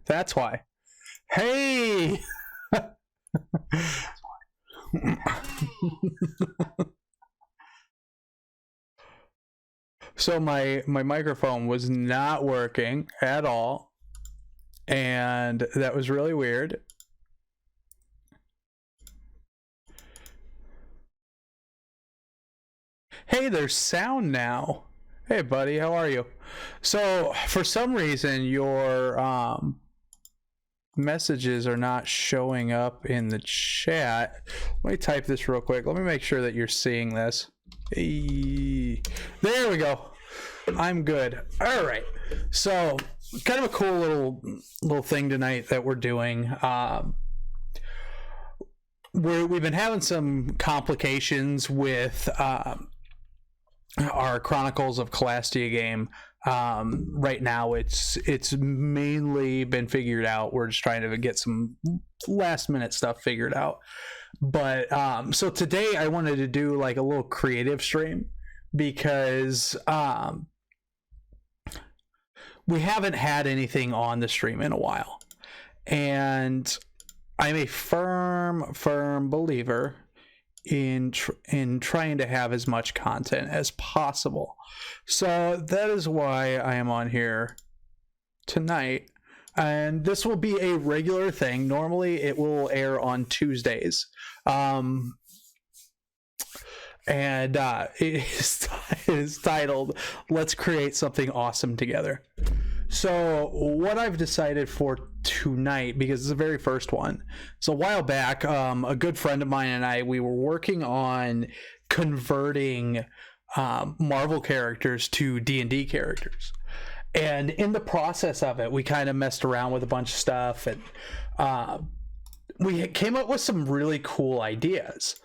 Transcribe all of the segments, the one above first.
That's why. Hey! So my microphone was not working at all, and that was really weird. Hey, there's sound now. Hey, buddy, how are you? So for some reason, your messages are not showing up in the chat. Let me type this real quick. Let me make sure that you're seeing this. Hey, there we go. I'm good. All right. So kind of a cool little thing tonight that we're doing. We've been having some complications with our Chronicles of Calastia game. Right now it's mainly been figured out. We're just trying to get some last minute stuff figured out. But so today I wanted to do like a little creative stream because we haven't had anything on the stream in a while, and I'm a firm believer in trying to have as much content as possible. So that is why I am on here tonight, and this will be a regular thing. Normally it will air on Tuesdays, and it is titled "Let's Create Something Awesome Together." So what I've decided for tonight, because it's the very first one, so a while back, a good friend of mine and we were working on converting Marvel characters to D&D characters. And in the process of it, we kind of messed around with a bunch of stuff, and we came up with some really cool ideas.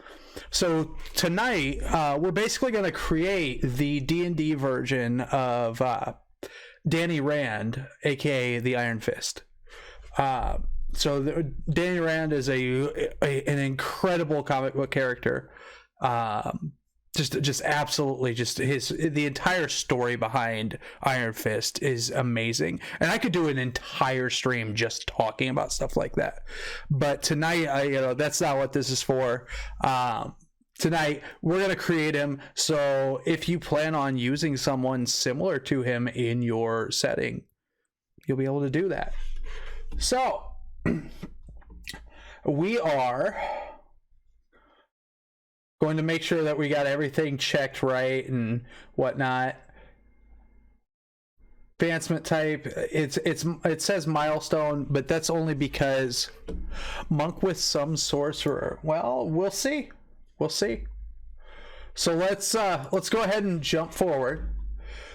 So tonight, we're basically going to create the D&D version of Danny Rand, aka the Iron Fist. Danny Rand is an incredible comic book character. Just absolutely, the entire story behind Iron Fist is amazing, and I could do an entire stream just talking about stuff like that. But tonight, that's not what this is for. Tonight we're going to create him, so if you plan on using someone similar to him in your setting, you'll be able to do that. So we are going to make sure that we got everything checked right and whatnot. Advancement type, it says milestone, but that's only because monk with some sorcerer. Well, we'll see. So let's go ahead and jump forward.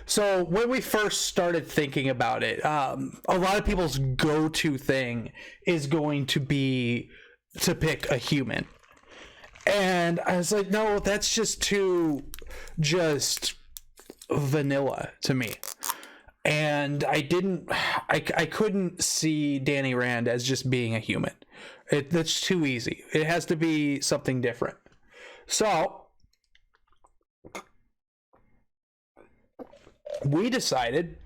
So when we first started thinking about it, a lot of people's go-to thing is going to be to pick a human. And I was like, no, that's just too vanilla to me. And I couldn't see Danny Rand as just being a human. That's too easy. It has to be something different. So we decided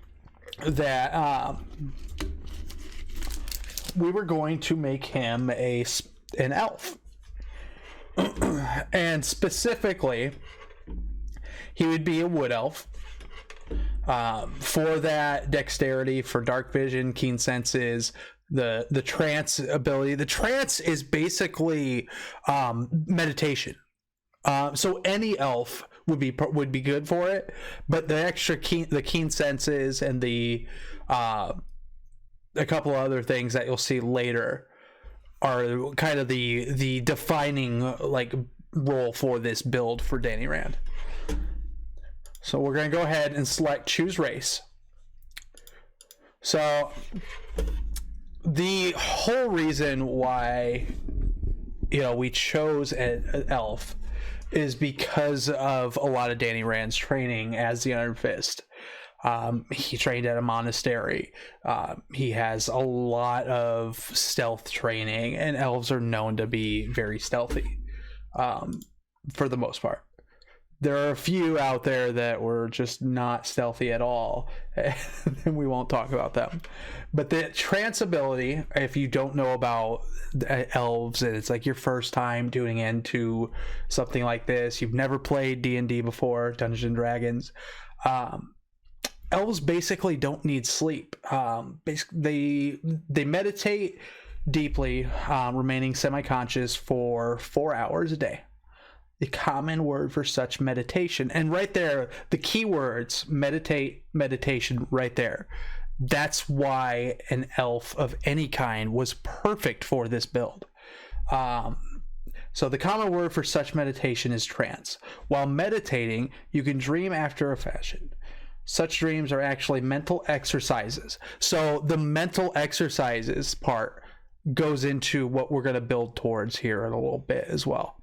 that we were going to make him an elf. And specifically, he would be a wood elf. For that dexterity, for dark vision, keen senses, the trance ability. The trance is basically meditation. So any elf would be good for it, but the extra keen senses and a couple other things that you'll see later are kind of the defining like role for this build for Danny Rand. So we're going to go ahead and select choose race. So the whole reason why we chose an elf is because of a lot of Danny Rand's training as the Iron Fist. He trained at a monastery. He has a lot of stealth training, and elves are known to be very stealthy for the most part. There are a few out there that were just not stealthy at all, and we won't talk about them. But the trance ability, if you don't know about elves and it's like your first time tuning into something like this, you've never played D&D before, Dungeons and Dragons, elves basically don't need sleep. Basically, they meditate deeply, remaining semi-conscious for 4 hours a day. The common word for such meditation, and right there, the key words, meditation, right there. That's why an elf of any kind was perfect for this build. So the common word for such meditation is trance. While meditating, you can dream after a fashion. Such dreams are actually mental exercises. So the mental exercises part goes into what we're going to build towards here in a little bit as well.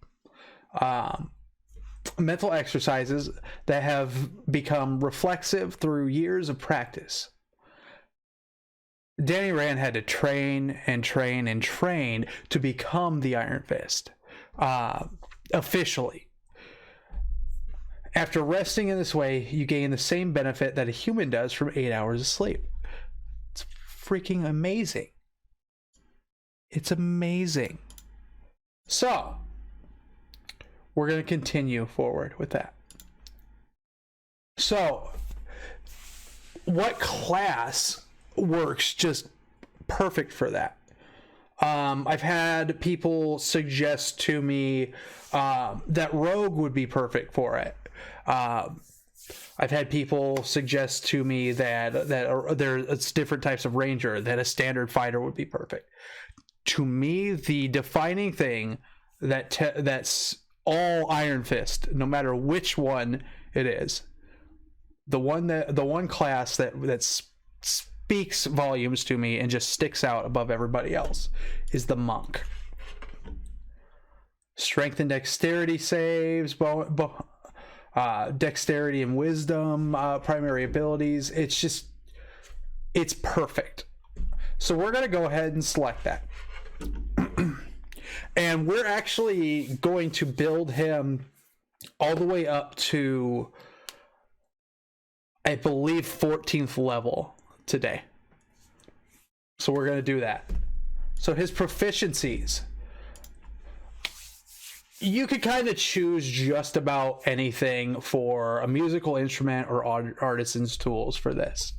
Mental exercises that have become reflexive through years of practice. Danny Rand had to train and train and train to become the Iron Fist, officially. After resting in this way, you gain the same benefit that a human does from 8 hours of sleep. It's freaking amazing. It's amazing. So, we're going to continue forward with that. So, what class works just perfect for that? I've had people suggest to me that Rogue would be perfect for it. I've had people suggest to me that there's different types of Ranger, that a standard fighter would be perfect. To me, the defining thing that's all Iron Fist, no matter which one it is, the one class that speaks volumes to me and just sticks out above everybody else is the Monk. Strength and dexterity saves, dexterity and wisdom, primary abilities. It's perfect. So we're going to go ahead and select that. And we're actually going to build him all the way up to, I believe, 14th level today. So we're going to do that. So his proficiencies. You could kind of choose just about anything for a musical instrument or artisan's tools for this.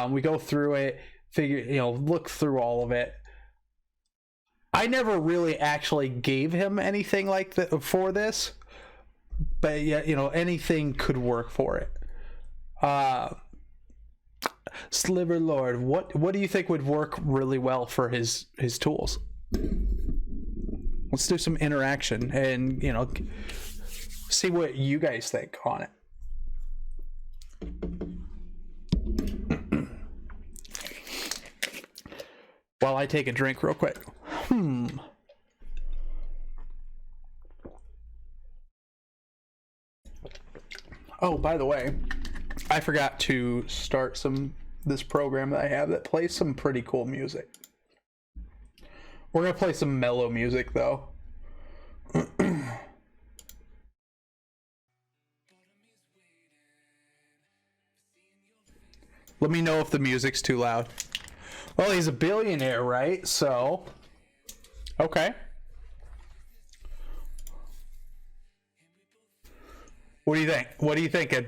We go through it, look through all of it. I never really actually gave him anything like that for this, but yeah, anything could work for it. Sliver Lord, what do you think would work really well for his tools? Let's do some interaction and see what you guys think on it. While I take a drink real quick. Oh, by the way, I forgot to start this program that I have that plays some pretty cool music. We're gonna play some mellow music though. Let me know if the music's too loud. Well, he's a billionaire, right? So, okay. What do you think? What are you thinking?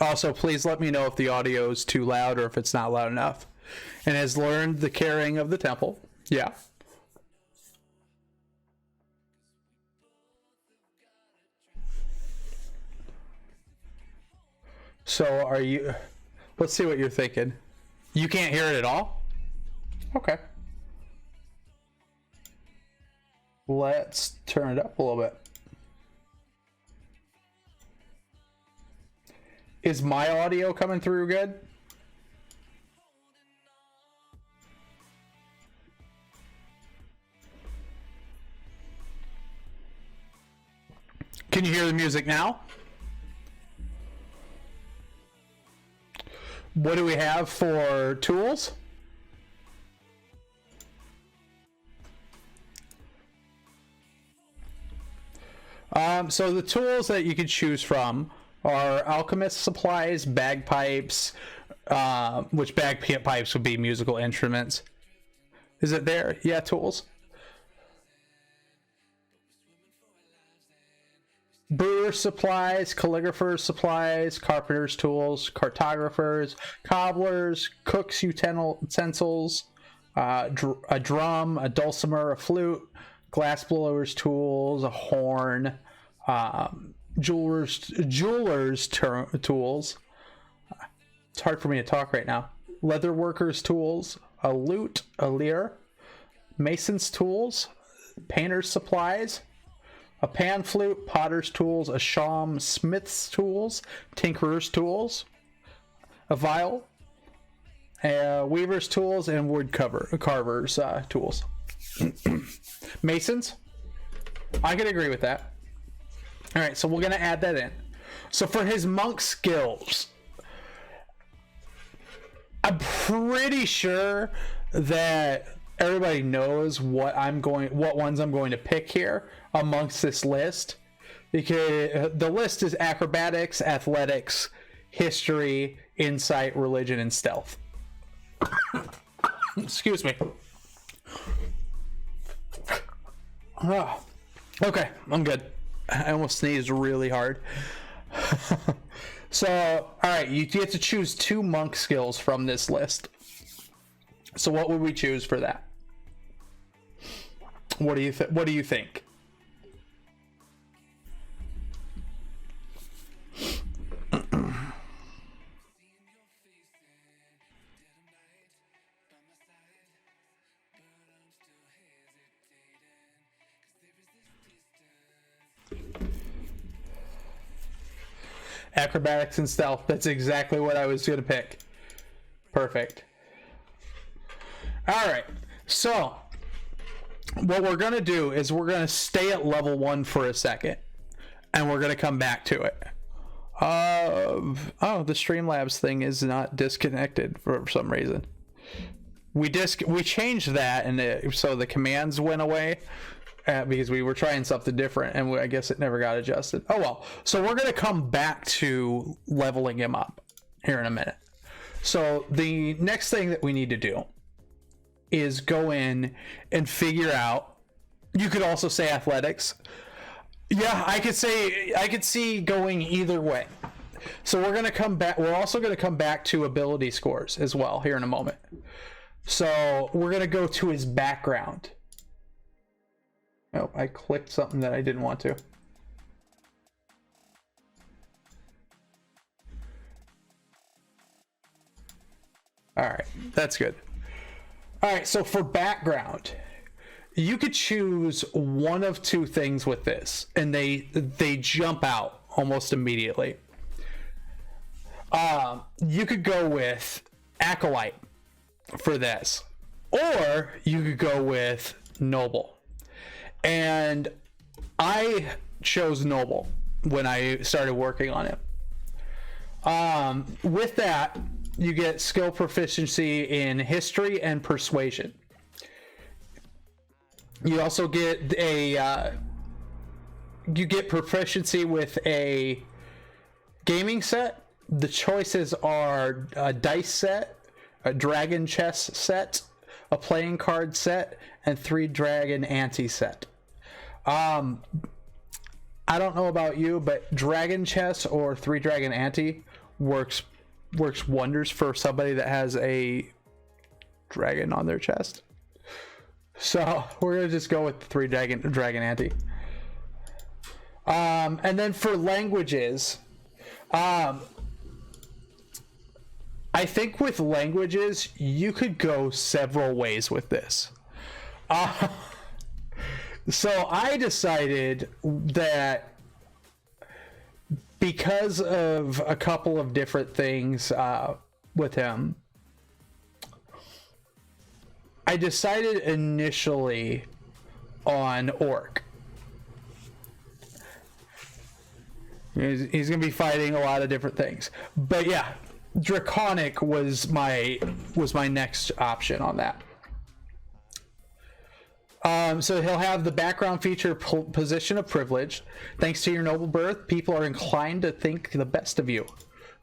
Also, please let me know if the audio is too loud or if it's not loud enough. And has learned the carrying of the temple. Yeah. So are you... Let's see what you're thinking. You can't hear it at all? Okay. Let's turn it up a little bit. Is my audio coming through good? Can you hear the music now? What do we have for tools? So the tools that you could choose from are alchemist supplies, bagpipes, which bagpipes would be musical instruments. Is it there? Yeah, tools. Brewer supplies, calligrapher's supplies, carpenter's tools, cartographers, cobblers, cook's utensils, a drum, a dulcimer, a flute, glassblower's tools, a horn, jeweler's tools. It's hard for me to talk right now. Leatherworker's tools, a lute, a lyre, mason's tools, painter's supplies, a pan flute, potter's tools, a shawm, smith's tools, tinkerer's tools, a viol, weaver's tools, and wood carver's tools. Masons, I can agree with that. All right, so we're gonna add that in. So for his monk skills, I'm pretty sure that everybody knows what ones I'm going to pick here amongst this list, because the list is acrobatics, athletics, history, insight, religion, and stealth. Excuse me. Oh, okay, I'm good. I almost sneezed really hard. So, all right, you get to choose 2 monk skills from this list. So what would we choose for that? What do you think? Acrobatics and stealth. That's exactly what I was going to pick. Perfect. All right. So what we're going to do is we're going to stay at level 1 for a second, and we're going to come back to it. Oh, the Streamlabs thing is not disconnected for some reason. We changed that, and so the commands went away. Because we were trying something different, and I guess it never got adjusted. Oh well. So we're going to come back to leveling him up here in a minute. So the next thing that we need to do is go in and figure out. You could also say athletics. Yeah, I could see going either way. So we're going to come back. We're also going to come back to ability scores as well here in a moment. So we're going to go to his background. Oh, I clicked something that I didn't want to. All right, that's good. All right, so for background, you could choose one of 2 things with this, and they jump out almost immediately. You could go with Acolyte for this, or you could go with Noble. And I chose Noble when I started working on it. With that, you get skill proficiency in history and persuasion. You also get you get proficiency with a gaming set. The choices are a dice set, a dragon chess set, a playing card set, and 3 dragon ante set. I don't know about you, but dragon chess or 3 dragon ante works wonders for somebody that has a dragon on their chest. So we're gonna just go with the 3 dragon ante. And then for languages, I think with languages you could go several ways with this. So I decided that because of a couple of different things with him, I decided initially on Orc. He's going to be fighting a lot of different things. But yeah, Draconic was my next option on that. So he'll have the background feature position of privilege. Thanks to your noble birth, people are inclined to think the best of you.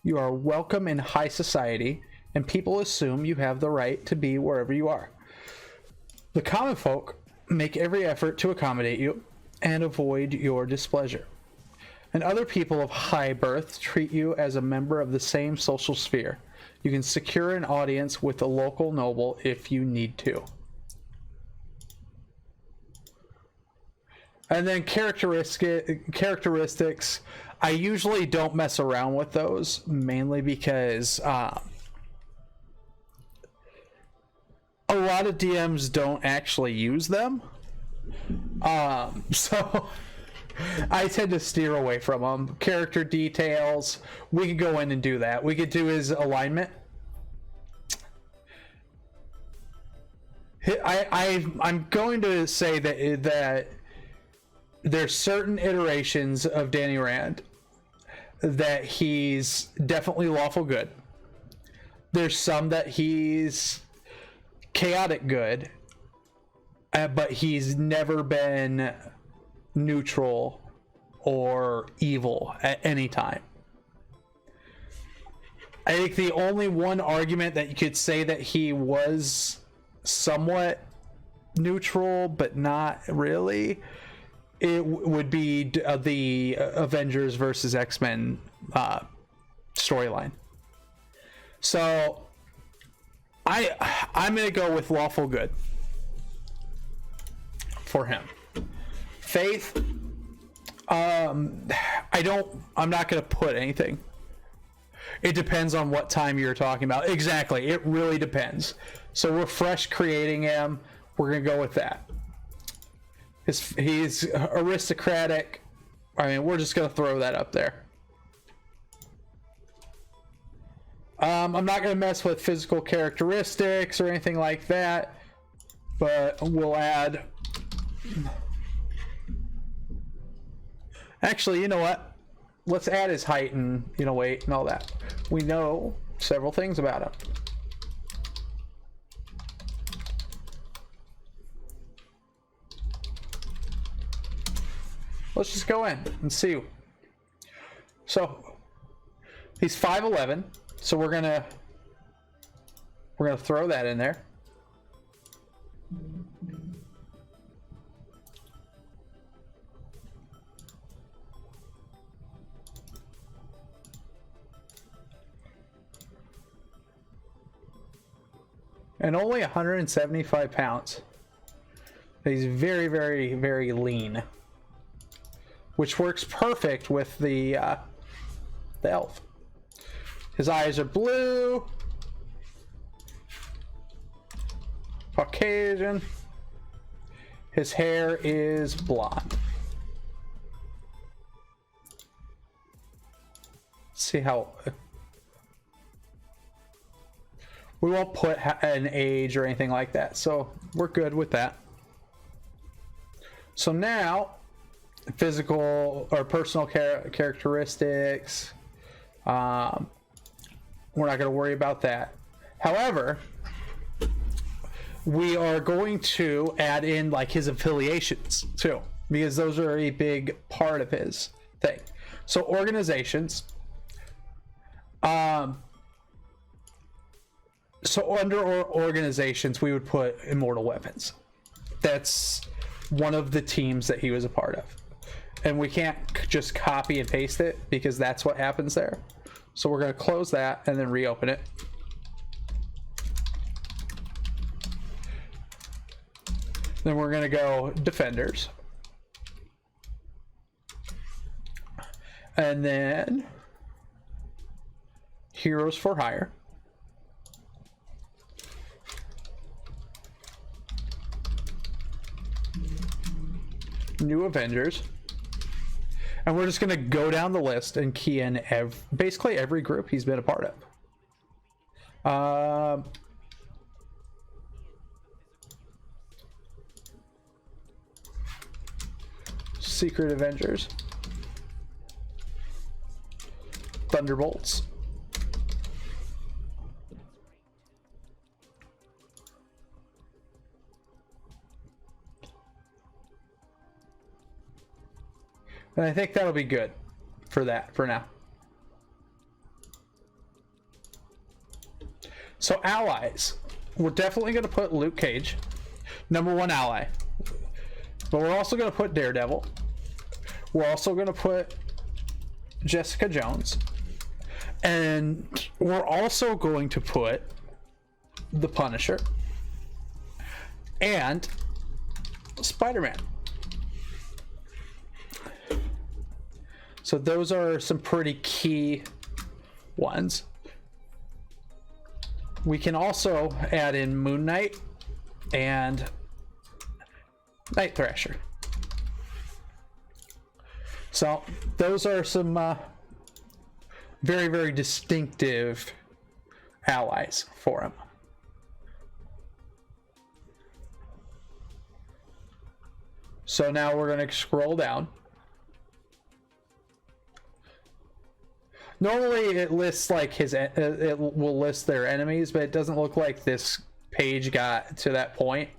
You are welcome in high society, and people assume you have the right to be wherever you are. The common folk make every effort to accommodate you and avoid your displeasure. And other people of high birth treat you as a member of the same social sphere. You can secure an audience with a local noble if you need to. And then characteristics, I usually don't mess around with those, mainly because a lot of DMs don't actually use them. So I tend to steer away from them. Character details, we could go in and do that. We could do his alignment. I'm going to say that there's certain iterations of Danny Rand that he's definitely lawful good. There's some that he's chaotic good, but he's never been neutral or evil at any time. I think the only one argument that you could say that he was somewhat neutral but not really, it would be the Avengers versus X-Men storyline. So I'm gonna go with lawful good for him. Faith, I'm not gonna put anything. It depends on what time you're talking about. Exactly, it really depends. So we're fresh creating him. We're gonna go with that. He's aristocratic. I mean, we're just gonna throw that up there. I'm not gonna mess with physical characteristics or anything like that, but we'll add. Actually, you know what? Let's add his height and weight and all that. We know several things about him. Let's just go in and see. So he's 5'11", so we're gonna throw that in there. And only 175 pounds. He's very, very, very lean, which works perfect with the elf. His eyes are blue, Caucasian. His hair is blonde. Let's see how. We won't put an age or anything like that, so we're good with that. So now, physical or personal characteristics, we're not going to worry about that. However, we are going to add in like his affiliations too, because those are a big part of his thing. So organizations. So under organizations, we would put Immortal Weapons. That's one of the teams that he was a part of. And we can't just copy and paste it because that's what happens there. So we're going to close that and then reopen it. Then we're going to go Defenders. And then Heroes for Hire. New Avengers. And we're just going to go down the list and key in basically every group he's been a part of. Secret Avengers. Thunderbolts. And I think that'll be good for that for now. So allies. We're definitely going to put Luke Cage, #1 ally. But we're also going to put Daredevil. We're also going to put Jessica Jones. And we're also going to put the Punisher and Spider-Man. So those are some pretty key ones. We can also add in Moon Knight and Night Thrasher. So those are some very, very distinctive allies for him. So now we're going to scroll down. Normally it lists like it will list their enemies, but it doesn't look like this page got to that point.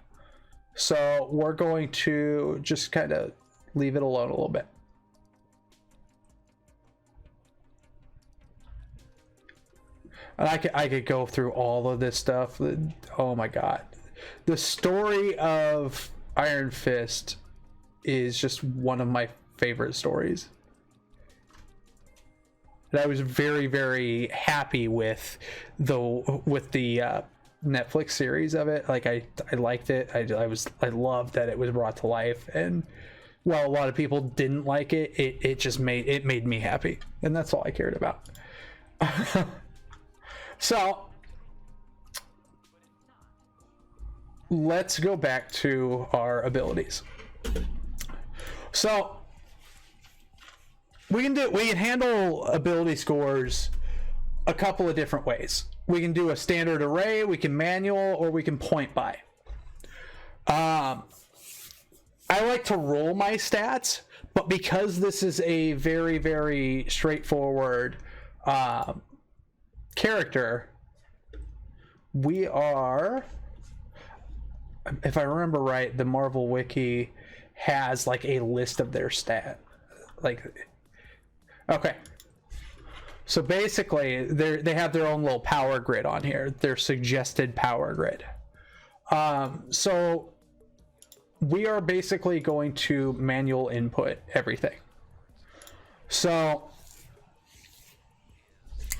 So we're going to just kind of leave it alone a little bit. And I could go through all of this stuff. Oh my god. The story of Iron Fist is just one of my favorite stories. And I was very, very happy with the Netflix series of it. Like I liked it. I loved that it was brought to life. And while a lot of people didn't like it, it just made me happy. And that's all I cared about. So let's go back to our abilities. So we can handle ability scores a couple of different ways. We can do a standard array, we can manual, or we can point by. I like to roll my stats, but because this is a very, very straightforward character, we are, if I remember right, the Marvel Wiki has like a list of their stat. Okay. So basically, they have their own little power grid on here, their suggested power grid. So we are basically going to manual input everything. So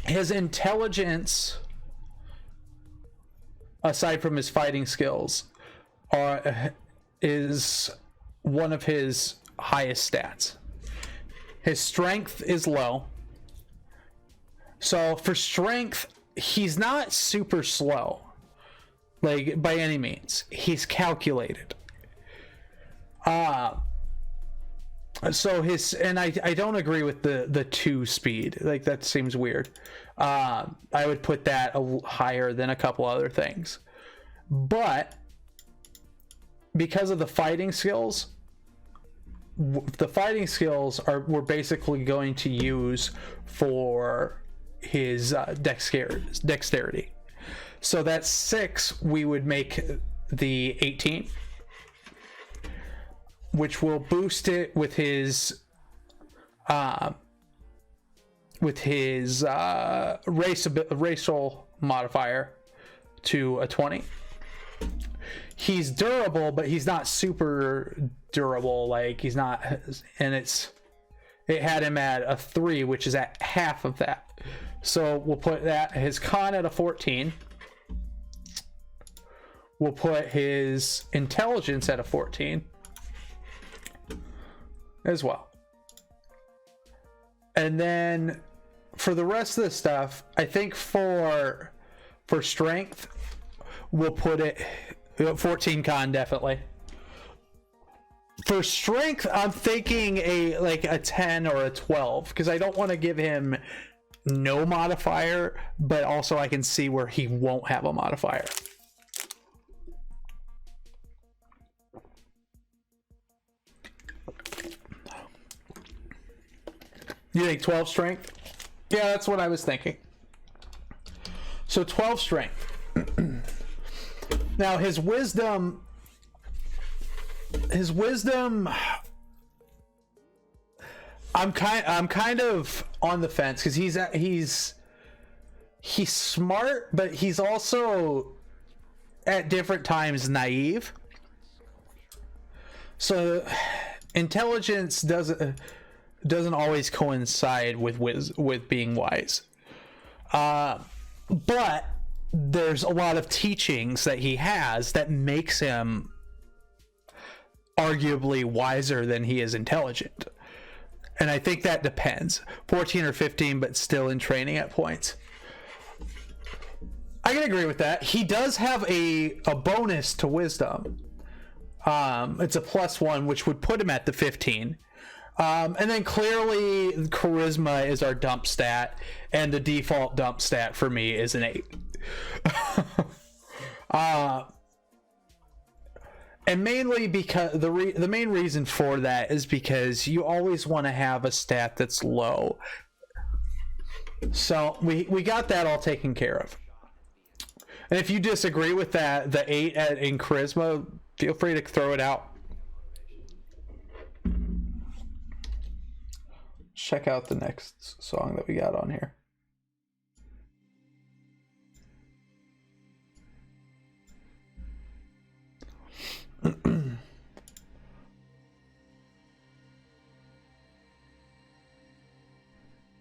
his intelligence, aside from his fighting skills, is one of his highest stats. His strength is low. So for strength, he's not super slow, like by any means. He's calculated. So his, and I don't agree with the 2 speed. Like that seems weird. I would put that higher than a couple other things. But because of the fighting skills, we're basically going to use for his dexterity. So that's 6. We would make the 18, which will boost it with his racial modifier to a 20. He's durable, but he's not super durable. Like he's not, and it had him at a 3, which is at half of that. So we'll put that, his con at a 14. We'll put his intelligence at a 14 as well. And then for the rest of the stuff, I think for strength, we'll put it 14 con definitely. For strength, I'm thinking a 10 or a 12, because I don't want to give him no modifier, but also I can see where he won't have a modifier. You think 12 strength? Yeah, that's what I was thinking. So 12 strength. Now his wisdom, I'm kind of on the fence because he's smart, but he's also at different times naive. So intelligence doesn't always coincide with being wise. But there's a lot of teachings that he has that makes him arguably wiser than he is intelligent. And I think that depends. 14 or 15, but still in training at points. I can agree with that. He does have a bonus to wisdom. It's a +1, which would put him at the 15. And then clearly charisma is our dump stat, and the default dump stat for me is an 8. And mainly because the main reason for that is because you always want to have a stat that's low. So we got that all taken care of. And if you disagree with that, the 8 in charisma, feel free to throw it out. Check out the next song that we got on here.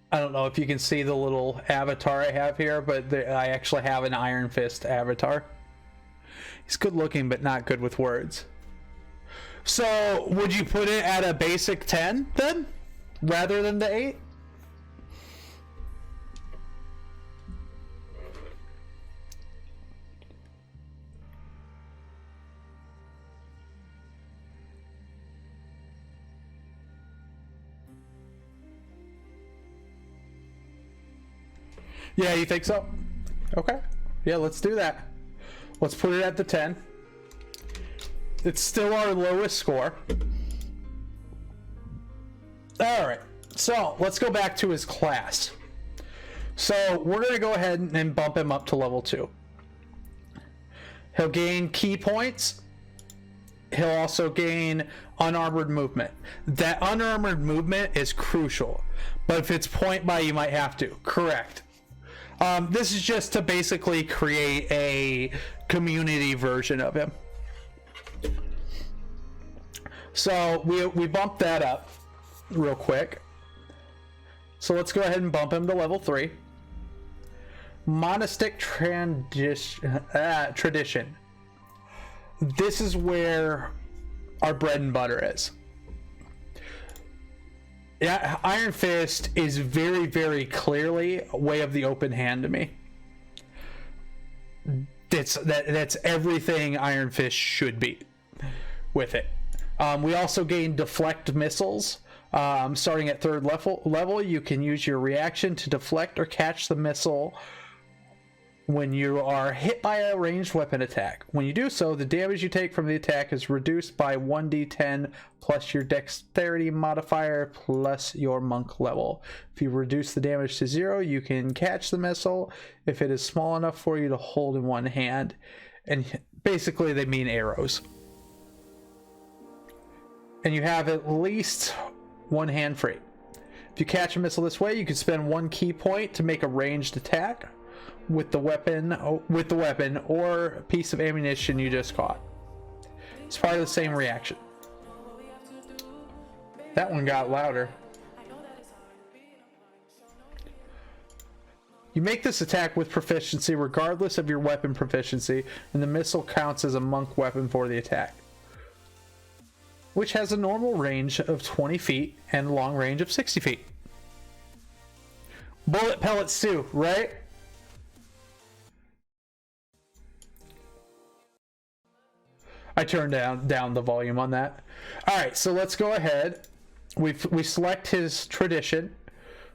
I don't know if you can see the little avatar I have here, but I actually have an Iron Fist avatar. He's good looking, but not good with words. So, would you put it at a basic 10 then, rather than the 8? Yeah, you think so? Okay. Yeah, let's do that. Let's put it at the 10. It's still our lowest score. Alright, so let's go back to his class. So we're going to go ahead and bump him up to level 2. He'll gain key points. He'll also gain unarmored movement. That unarmored movement is crucial. But if it's point by, you might have to. Correct. This is just to basically create a community version of him. So we bumped that up real quick. So let's go ahead and bump him to level 3. Monastic tradition. This is where our bread and butter is. Yeah, Iron Fist is very, very clearly a way of the open hand to me. That's everything Iron Fist should be with it. We also gain deflect missiles. Starting at 3rd level, you can use your reaction to deflect or catch the missile when you are hit by a ranged weapon attack. When you do so, the damage you take from the attack is reduced by 1d10 plus your dexterity modifier plus your monk level. If you reduce the damage to 0, you can catch the missile if it is small enough for you to hold in one hand. And basically they mean arrows. And you have at least one hand free. If you catch a missile this way, you can spend 1 key point to make a ranged attack with the weapon or a piece of ammunition you just caught. It's part of the same reaction. That one got louder. You make this attack with proficiency regardless of your weapon proficiency, and the missile counts as a monk weapon for the attack, which has a normal range of 20 feet and long range of 60 feet. Bullet pellets too, right? I turned down the volume on that. All right, so let's go ahead. We select his tradition.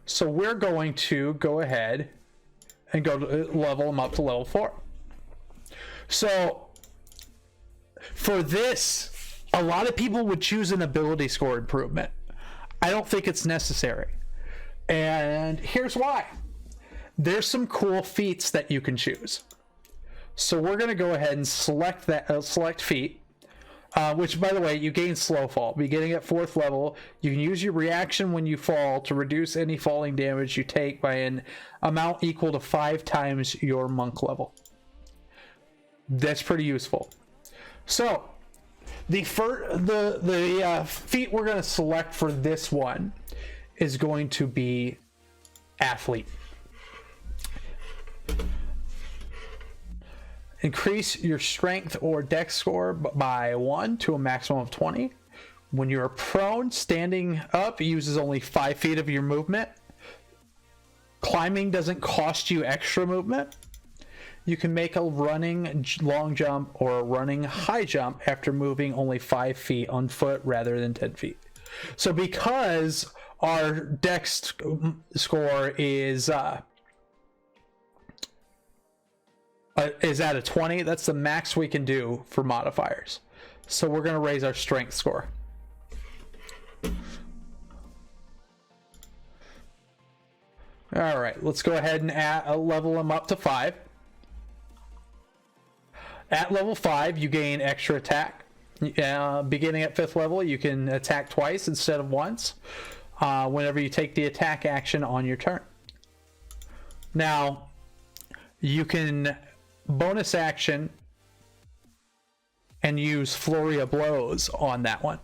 So we're going to go ahead and go to level him up to level 4. So for this, a lot of people would choose an ability score improvement. I don't think it's necessary. And here's why. There's some cool feats that you can choose. So we're going to go ahead and select feat. which, by the way, you gain slow fall. Beginning at 4th level, you can use your reaction when you fall to reduce any falling damage you take by an amount equal to 5 times your monk level. That's pretty useful. So, the feat we're going to select for this one is going to be Athlete. Increase your strength or dex score by 1 to a maximum of 20. When you're prone, standing up uses only 5 feet of your movement. Climbing doesn't cost you extra movement. You can make a running long jump or a running high jump after moving only 5 feet on foot rather than 10 feet. So because our dex score is at a 20, that's the max we can do for modifiers. So we're going to raise our strength score. All right, let's go ahead and level them up to 5. At level 5, you gain extra attack. Beginning at 5th level, you can attack twice instead of once whenever you take the attack action on your turn. Now, you can bonus action and use Flurry of Blows on that one.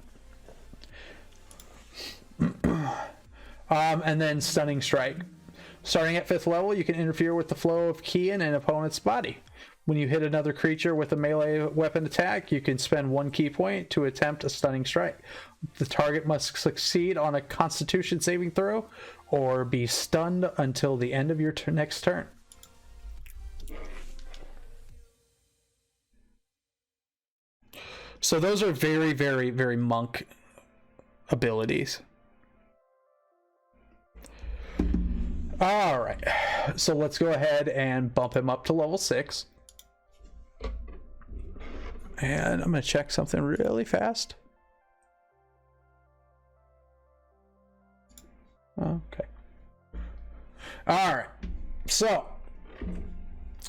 And then Stunning Strike. Starting at 5th level, you can interfere with the flow of ki in an opponent's body. When you hit another creature with a melee weapon attack, you can spend 1 ki point to attempt a stunning strike. The target must succeed on a Constitution saving throw or be stunned until the end of your next turn. So those are very, very, very monk abilities. All right, so let's go ahead and bump him up to level 6. And I'm going to check something really fast. Okay. All right. So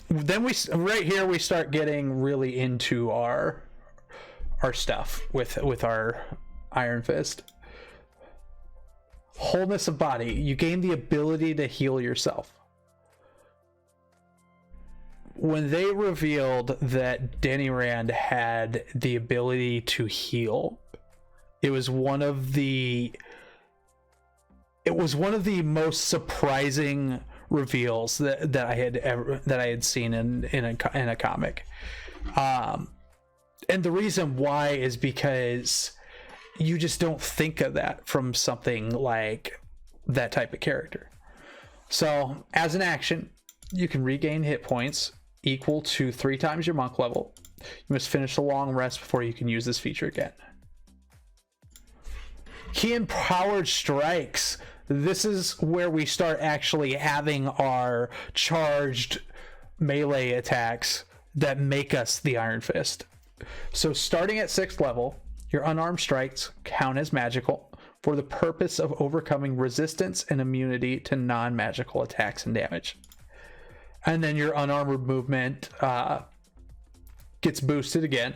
then right here we start getting really into our stuff with our Iron Fist. Wholeness of body. You gain the ability to heal yourself. When they revealed that Danny Rand had the ability to heal, it was one of the most surprising reveals that I had seen in a comic. And the reason why is because you just don't think of that from something like that type of character. So as an action, you can regain hit points equal to 3 times your monk level. You must finish a long rest before you can use this feature again. Key empowered strikes. This is where we start actually having our charged melee attacks that make us the Iron Fist. So starting at 6th level, your unarmed strikes count as magical for the purpose of overcoming resistance and immunity to non-magical attacks and damage. And then your unarmored movement gets boosted again.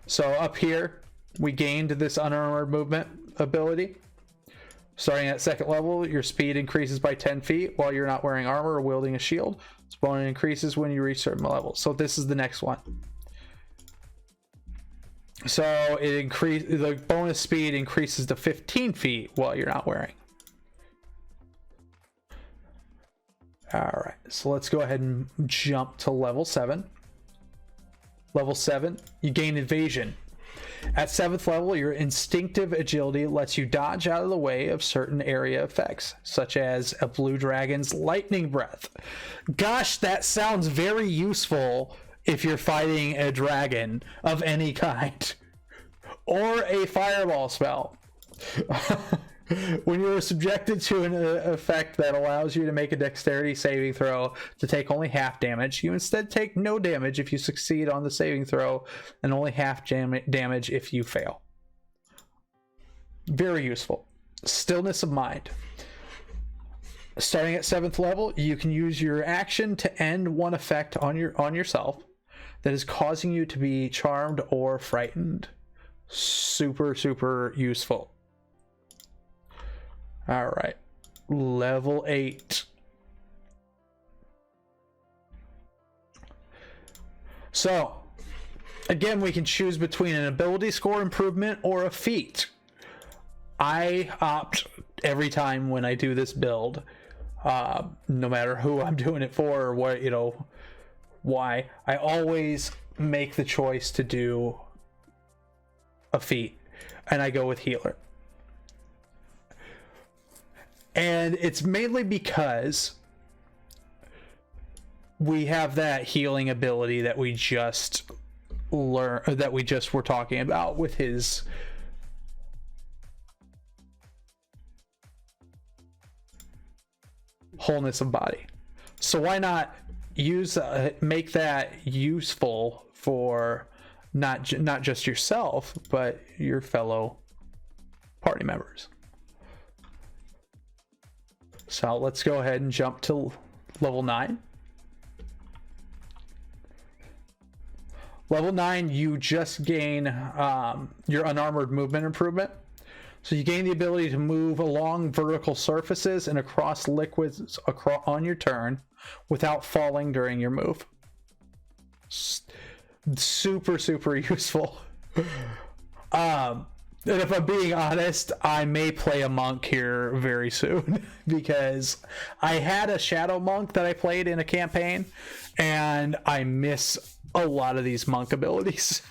So up here, we gained this unarmored movement ability. Starting at 2nd level, your speed increases by 10 feet while you're not wearing armor or wielding a shield. Its bonus increases when you reach certain levels. So this is the next one. So the bonus speed increases to 15 feet while you're not wearing. All right, so let's go ahead and jump to level 7. Level 7, you gain evasion. At 7th level, your instinctive agility lets you dodge out of the way of certain area effects, such as a blue dragon's lightning breath. Gosh, that sounds very useful if you're fighting a dragon of any kind, or a fireball spell. When you're subjected to an effect that allows you to make a dexterity saving throw to take only half damage, you instead take no damage if you succeed on the saving throw and only half damage if you fail. Very useful. Stillness of mind. Starting at 7th level, you can use your action to end one effect on yourself that is causing you to be charmed or frightened. Super, super useful. All right. Level 8. So, again, we can choose between an ability score improvement or a feat. I opt every time when I do this build, no matter who I'm doing it for or what, why, I always make the choice to do a feat, and I go with healer. And it's mainly because we have that healing ability that we just were talking about with his wholeness of body. So why not make that useful for not just yourself, but your fellow party members. So let's go ahead and jump to level 9. Level 9, you just gain your unarmored movement improvement. So you gain the ability to move along vertical surfaces and across liquids on your turn without falling during your move. Super, super useful. And if I'm being honest, I may play a monk here very soon because I had a shadow monk that I played in a campaign and I miss a lot of these monk abilities.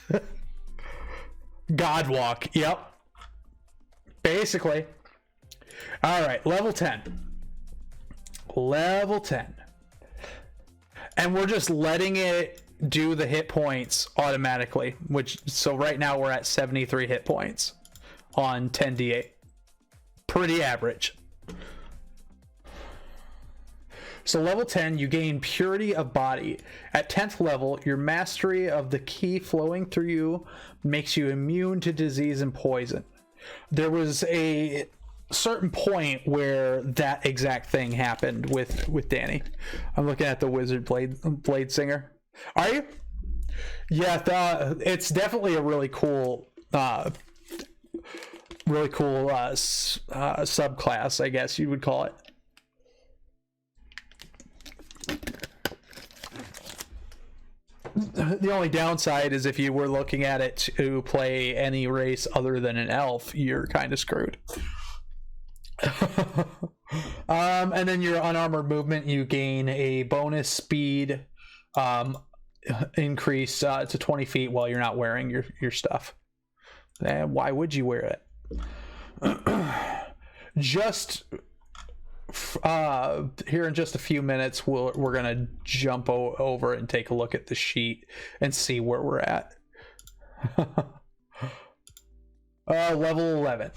Godwalk, yep. Basically. All right, level 10. Level 10. And we're just letting it do the hit points automatically, so right now we're at 73 hit points on 10d8. Pretty average. So level 10, you gain purity of body. At 10th level, your mastery of the ki flowing through you makes you immune to disease and poison. There was a certain point where that exact thing happened with Danny. I'm looking at the Wizard Blade Singer. Are you? Yeah, it's definitely a really cool subclass, I guess you would call it. The only downside is if you were looking at it to play any race other than an elf, you're kind of screwed. And then your unarmored movement, you gain a bonus speed increase to 20 feet while you're not wearing your stuff. And why would you wear it? Just here in just a few minutes, we're gonna jump over and take a look at the sheet and see where we're at. Level 11.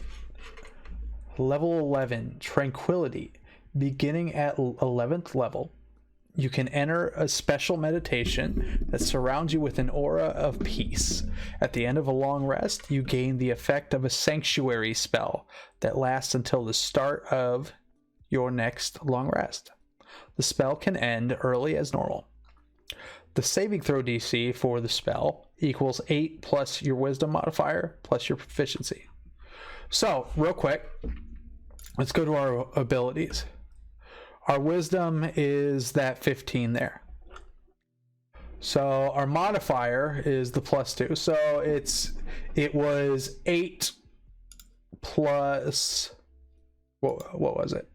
Level 11, Tranquility. Beginning at 11th level, you can enter a special meditation that surrounds you with an aura of peace. At the end of a long rest, you gain the effect of a sanctuary spell that lasts until the start of your next long rest. The spell can end early as normal. The saving throw DC for the spell equals 8 plus your wisdom modifier plus your proficiency. So, real quick, let's go to our abilities. Our wisdom is that 15 there. So our modifier is the +2. So it was 8 plus what was it?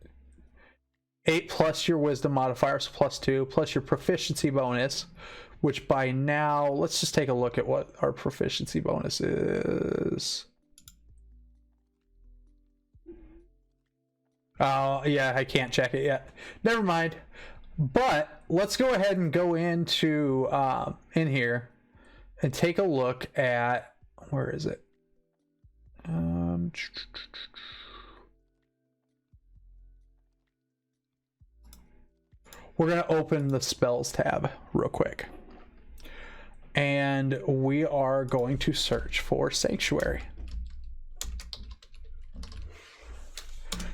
8 plus your wisdom modifier, so +2, plus your proficiency bonus, which by now, let's just take a look at what our proficiency bonus is. Oh, yeah, I can't check it yet. Never mind. But let's go ahead and go into in here and take a look at, where is it? We're going to open the spells tab real quick. And we are going to search for Sanctuary.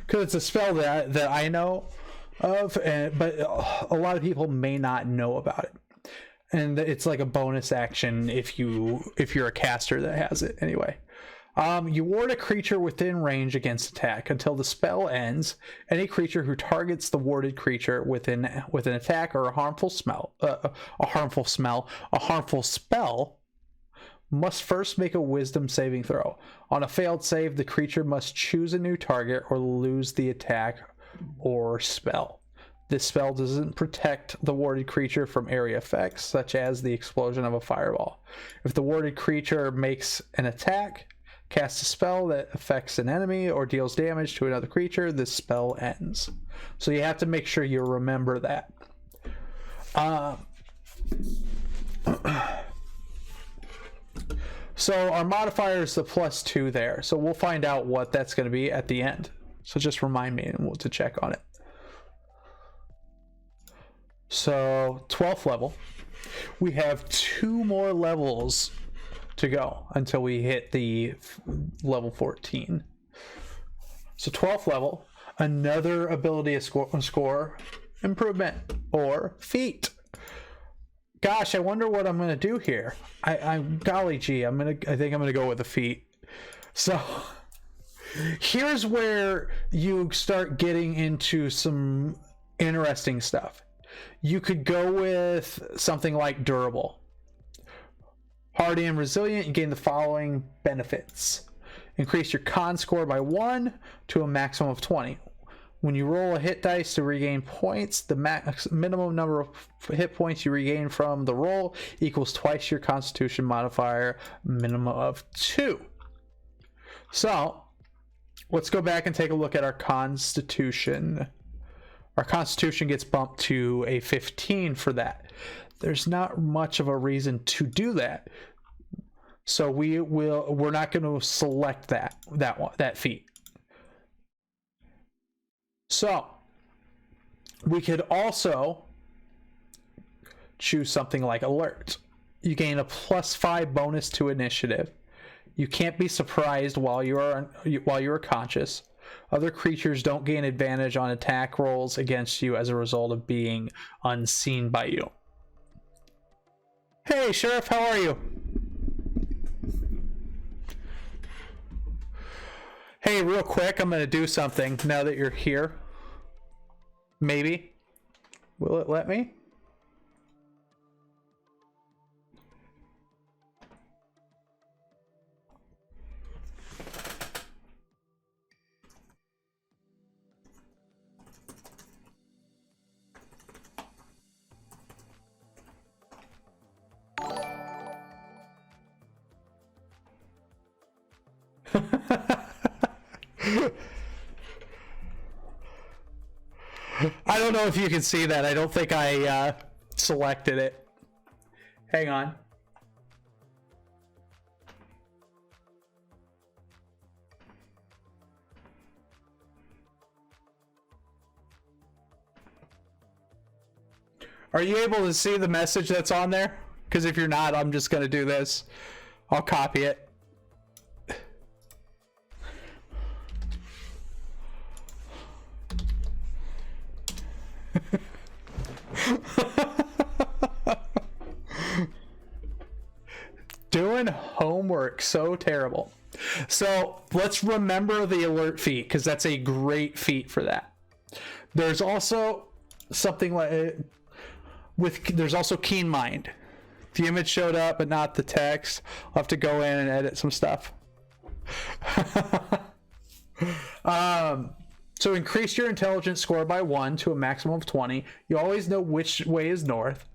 Because it's a spell that I know of, but a lot of people may not know about it. and it's like a bonus action if you're a caster that has it anyway. You ward a creature within range against attack until the spell ends. Any creature who targets the warded creature with an attack or a harmful spell must first make a wisdom saving throw. On a failed save, the creature must choose a new target or lose the attack or spell. This spell doesn't protect the warded creature from area effects, such as the explosion of a fireball. If the warded creature makes an attack, casts a spell that affects an enemy, or deals damage to another creature, this spell ends. So you have to make sure you remember that. So our modifier is the +2 there. So we'll find out what that's going to be at the end. So just remind me to check on it. So 12th level. We have 2 more levels to go until we hit the level 14. So 12th level, another ability score improvement or feat. Gosh, I wonder what I'm gonna do here. Golly gee, I think I'm gonna go with a feat. So here's where you start getting into some interesting stuff. You could go with something like durable. Hardy and resilient, you gain the following benefits. Increase your con score by 1 to a maximum of 20. When you roll a hit dice to regain points, the minimum number of hit points you regain from the roll equals twice your constitution modifier, minimum of 2. So let's go back and take a look at our constitution. Our constitution gets bumped to a 15 for that. There's not much of a reason to do that. So we're not going to select that feat. So we could also choose something like alert. You gain a +5 bonus to initiative. You can't be surprised while you're conscious. Other creatures don't gain advantage on attack rolls against you as a result of being unseen by you. Hey, Sheriff, how are you? Hey, real quick, I'm going to do something now that you're here. Maybe. Will it let me? I don't know if you can see that. I don't think I selected it. Hang on. Are you able to see the message that's on there? Because if you're not, I'm just going to do this. I'll copy it. Doing homework so terrible. So let's remember the alert feat, because that's a great feat for that. There's also something like there's also keen mind. The image showed up but not the text. I'll have to go in and edit some stuff. So increase your intelligence score by 1 to a maximum of 20. You always know which way is north.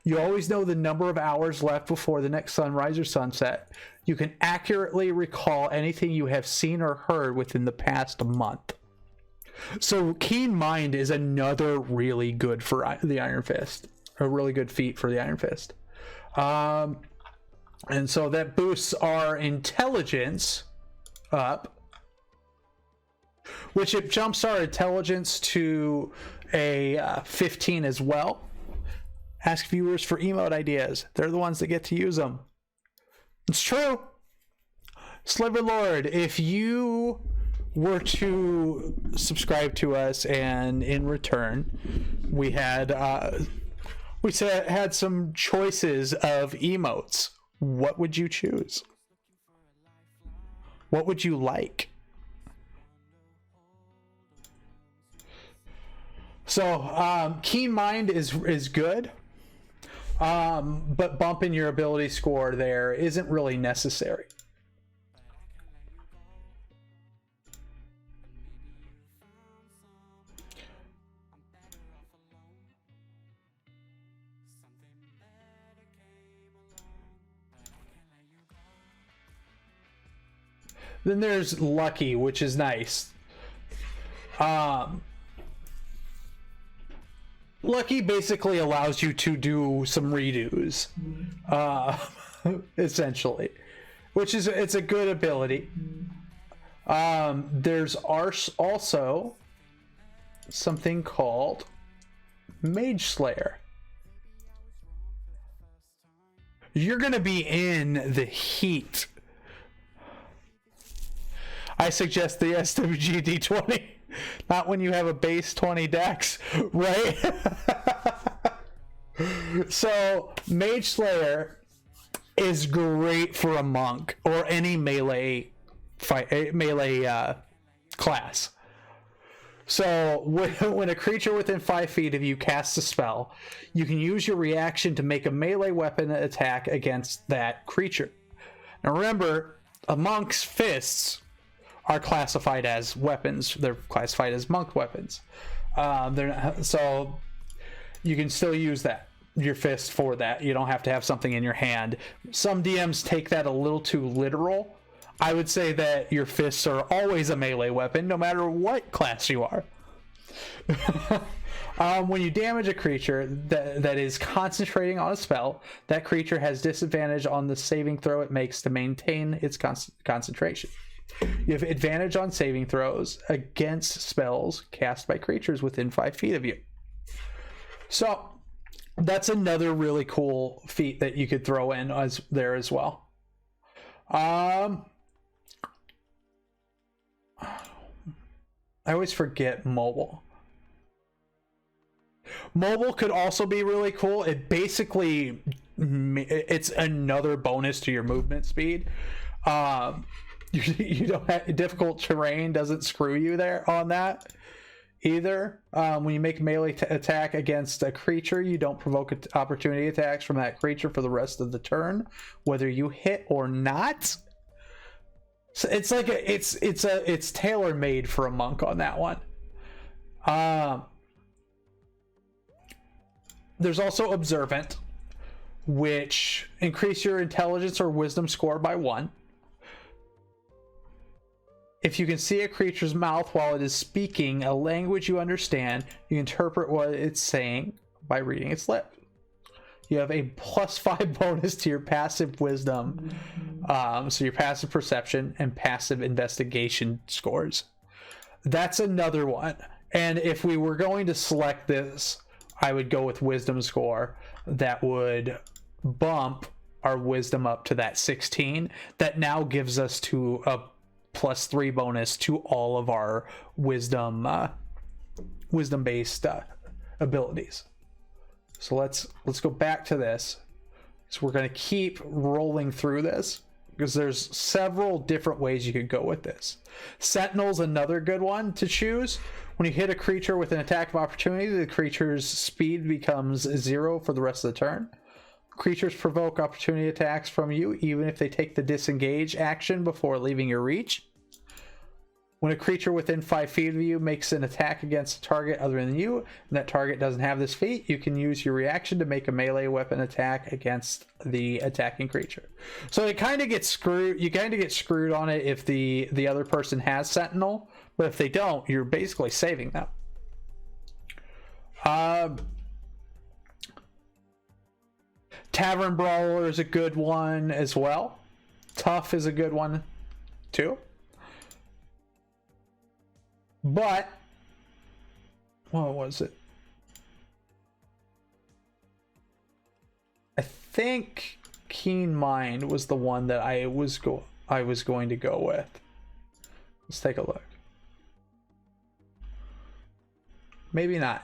You always know the number of hours left before the next sunrise or sunset. You can accurately recall anything you have seen or heard within the past month. So keen mind is another really good for the Iron Fist. A really good feat for the Iron Fist. And so that boosts our intelligence up, which it jumps our intelligence to a 15 as well. Ask viewers for emote ideas. They're the ones that get to use them. It's true. Sliver Lord, if you were to subscribe to us and in return we had We had some choices of emotes. What would you choose? What would you like? So Keen Mind is good, but bumping your ability score there isn't really necessary. Then there's Lucky, which is nice. Lucky basically allows you to do some redos, essentially, which is, it's a good ability. There's also something called Mage Slayer. You're gonna be in the heat. I suggest the SWG D20. Not when you have a base 20 dex, right? So, Mage Slayer is great for a monk or any melee class. So, when a creature within 5 feet of you casts a spell, you can use your reaction to make a melee weapon attack against that creature. Now remember, a monk's fists are classified as weapons. They're classified as monk weapons. So you can still use your fist for that. You don't have to have something in your hand. Some DMs take that a little too literal. I would say that your fists are always a melee weapon, no matter what class you are. When you damage a creature that is concentrating on a spell, that creature has disadvantage on the saving throw it makes to maintain its concentration. You have advantage on saving throws against spells cast by creatures within 5 feet of you. So that's another really cool feat that you could throw in there as well. I always forget mobile. Mobile could also be really cool. It's another bonus to your movement speed. You don't have difficult terrain, doesn't screw you there on that either. When you make a melee attack against a creature, you don't provoke opportunity attacks from that creature for the rest of the turn, whether you hit or not. So it's like it's tailor made for a monk on that one. There's also Observant, which increase your intelligence or wisdom score by 1. If you can see a creature's mouth while it is speaking a language you understand, you interpret what it's saying by reading its lip. You have a +5 bonus to your passive wisdom, so your passive perception and passive investigation scores. That's another one. And if we were going to select this, I would go with wisdom score. That would bump our wisdom up to that 16. That now gives us to a +3 bonus to all of our wisdom based abilities. So let's go back to this. So we're going to keep rolling through this because there's several different ways you could go with this. Sentinel's another good one to choose. When you hit a creature with an attack of opportunity, the creature's speed becomes 0 for the rest of the turn. Creatures provoke opportunity attacks from you, even if they take the disengage action before leaving your reach. When a creature within 5 feet of you makes an attack against a target other than you, and that target doesn't have this feat, you can use your reaction to make a melee weapon attack against the attacking creature. So it kind of gets screwed. You kind of get screwed on it if the other person has Sentinel, but if they don't, you're basically saving them. Tavern Brawler is a good one as well. Tough is a good one too. But what was it? I think Keen Mind was the one that I was going to go with. Let's take a look. Maybe not.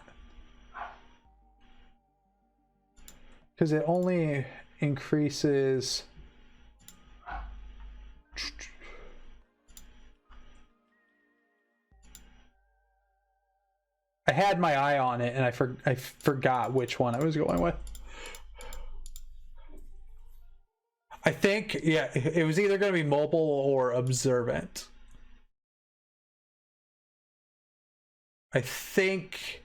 because it only increases. I had my eye on it and I forgot which one I was going with. I think, yeah, it was either going to be mobile or observant. I think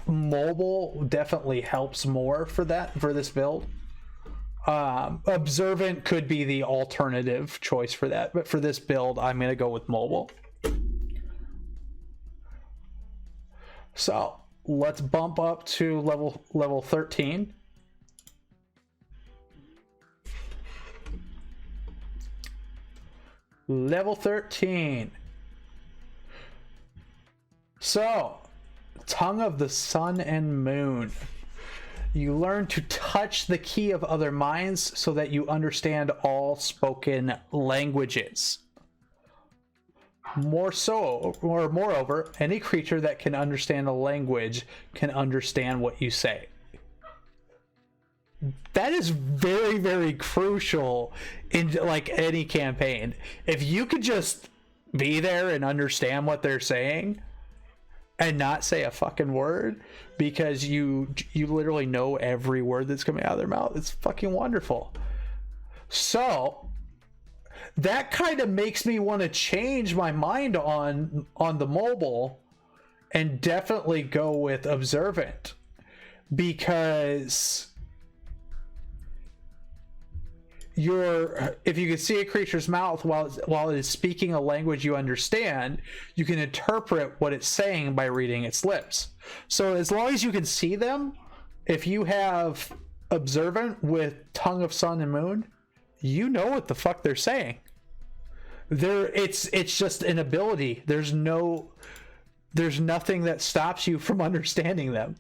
mobile definitely helps more for this build. Observant could be the alternative choice for that, but for this build, I'm going to go with mobile. So let's bump up to level 13. Level 13. So, Tongue of the Sun and Moon. You learn to touch the key of other minds so that you understand all spoken languages. Moreover, any creature that can understand a language can understand what you say. That is very, very crucial in like any campaign. If you could just be there and understand what they're saying and not say a fucking word because you literally know every word that's coming out of their mouth, it's fucking wonderful. So that kind of makes me want to change my mind on the mobile and definitely go with observant, because if you can see a creature's mouth while it is speaking a language you understand, you can interpret what it's saying by reading its lips. So as long as you can see them, if you have observant with Tongue of Sun and Moon, you know what the fuck they're saying. It's just an ability. There's nothing that stops you from understanding them.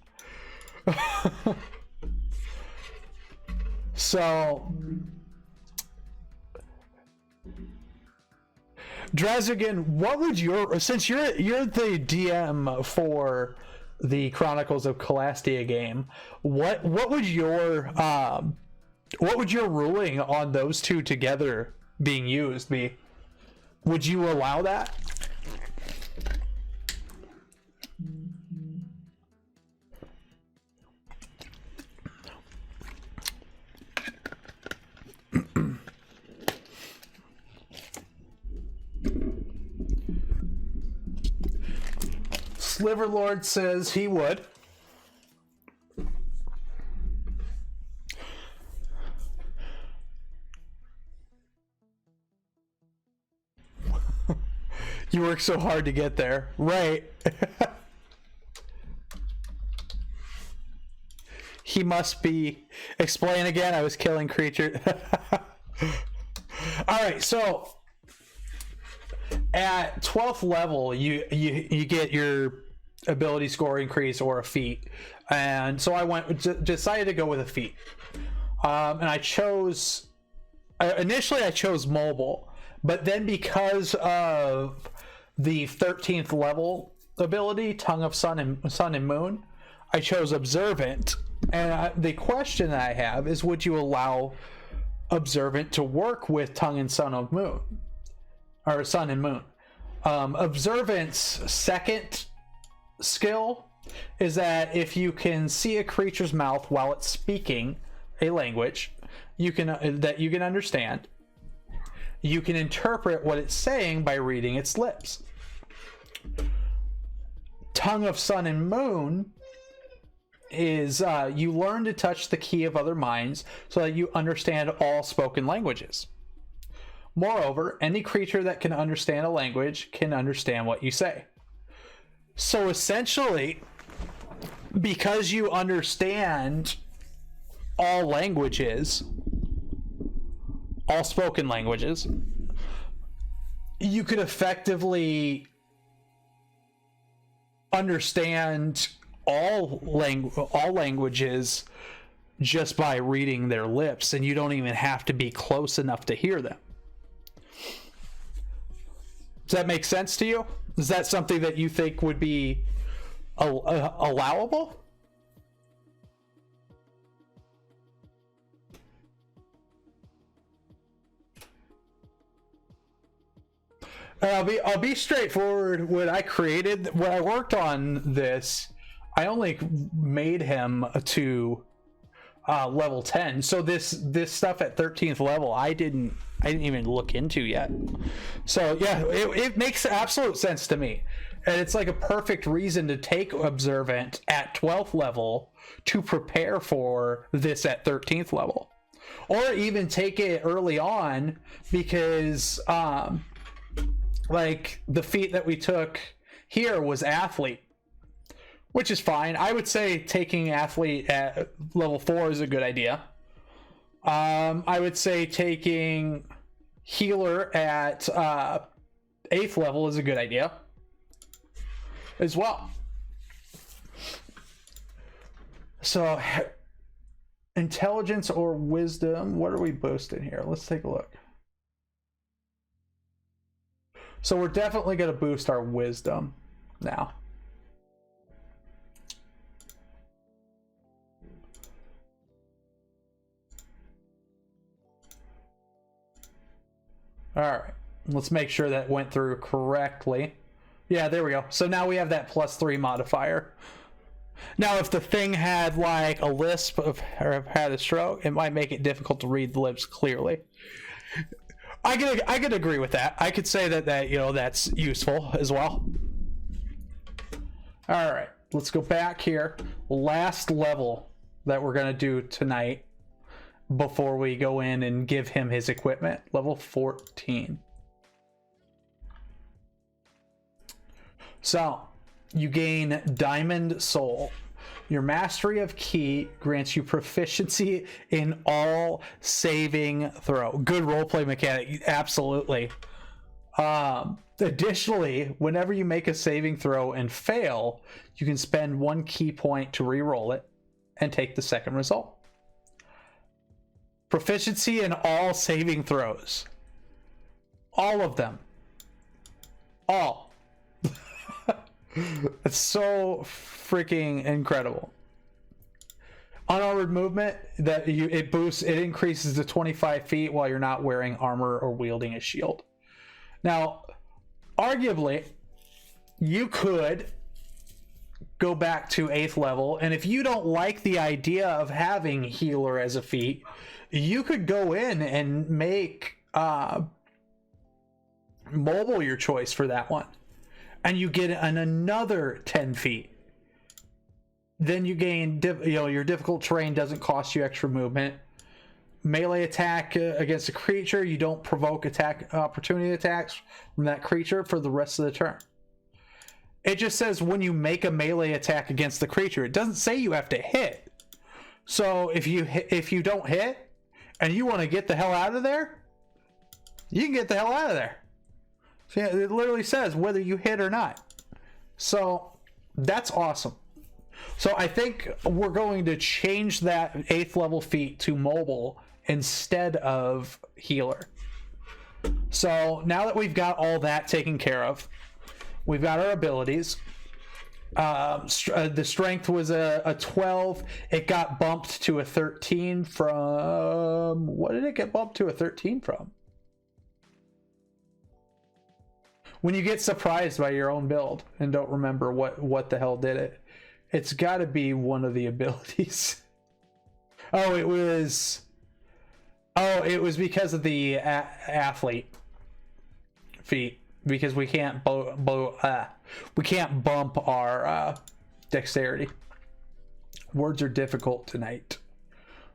So Drazigan, what would since you're the DM for the Chronicles of Calastia game, what would your ruling on those two together being used be? Would you allow that? Sliverlord says he would. You work so hard to get there, right? He must be. Explain again. I was killing creature. All right, so at 12th level, you get your ability score increase or a feat, and so I decided to go with a feat, and I chose initially mobile, but then because of the 13th level ability, Tongue of Sun and Moon, I chose observant. And the question that I have is, would you allow observant to work with Tongue and Sun of Moon, or Sun and Moon? Observant's second skill is that if you can see a creature's mouth while it's speaking a language that you can understand, you can interpret what it's saying by reading its lips. Tongue of Sun and Moon is you learn to touch the key of other minds so that you understand all spoken languages. Moreover, any creature that can understand a language can understand what you say. So essentially, because you understand all languages, all spoken languages, you could effectively understand all languages just by reading their lips, and you don't even have to be close enough to hear them. Does that make sense to you? Is that something that you think would be allowable? I'll be straightforward. When I worked on this, I only made him to level 10. So this stuff at 13th level, I didn't even look into yet. So yeah, it makes absolute sense to me. And it's like a perfect reason to take Observant at 12th level to prepare for this at 13th level. Or even take it early on, because like the feat that we took here was Athlete, which is fine. I would say taking Athlete at level 4 is a good idea. I would say taking Healer at 8th level is a good idea as well. So intelligence or wisdom, what are we boosting here? Let's take a look. So we're definitely going to boost our wisdom now. All right, let's make sure that went through correctly. Yeah, there we go. So now we have that +3 modifier. Now, if the thing had like a lisp or had a stroke, it might make it difficult to read the lips clearly. I could agree with that. I could say that that's useful as well. All right, let's go back here. Last level that we're gonna do tonight before we go in and give him his equipment. Level 14. So you gain Diamond Soul. Your mastery of Ki grants you proficiency in all saving throw. Good roleplay mechanic, absolutely. Additionally, whenever you make a saving throw and fail, you can spend 1 key point to re-roll it and take the second result. Proficiency in all saving throws. All of them. All. It's so freaking incredible. Unarmored movement, it increases to 25 feet while you're not wearing armor or wielding a shield. Now, arguably, you could go back to 8th level, and if you don't like the idea of having Healer as a feat, you could go in and make Mobile your choice for that one, and you get another 10 feet. Then you gain, your difficult terrain doesn't cost you extra movement. Melee attack against a creature, you don't provoke opportunity attacks from that creature for the rest of the turn. It just says when you make a melee attack against the creature. It doesn't say you have to hit. So if you don't hit and you want to get the hell out of there, you can get the hell out of there. So yeah, it literally says whether you hit or not. So that's awesome. So I think we're going to change that 8th level feat to Mobile instead of Healer. So now that we've got all that taken care of, we've got our abilities. The strength was a 12. It got bumped to a 13 from... What did it get bumped to a 13 from? When you get surprised by your own build and don't remember what the hell did it. It's got to be one of the abilities. It was because of the athlete feat, because we can't we can't bump our dexterity. Words are difficult tonight.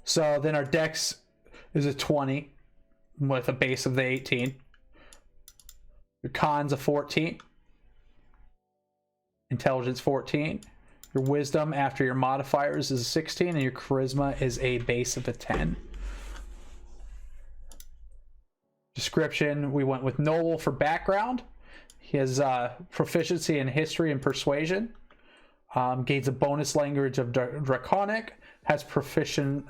So then our dex is a 20 with a base of the 18. Your con's a 14. Intelligence 14. Your wisdom after your modifiers is a 16, and your charisma is a base of a 10. Description, we went with Noble for background. He has proficiency in history and persuasion. Gains a bonus language of Draconic. Has position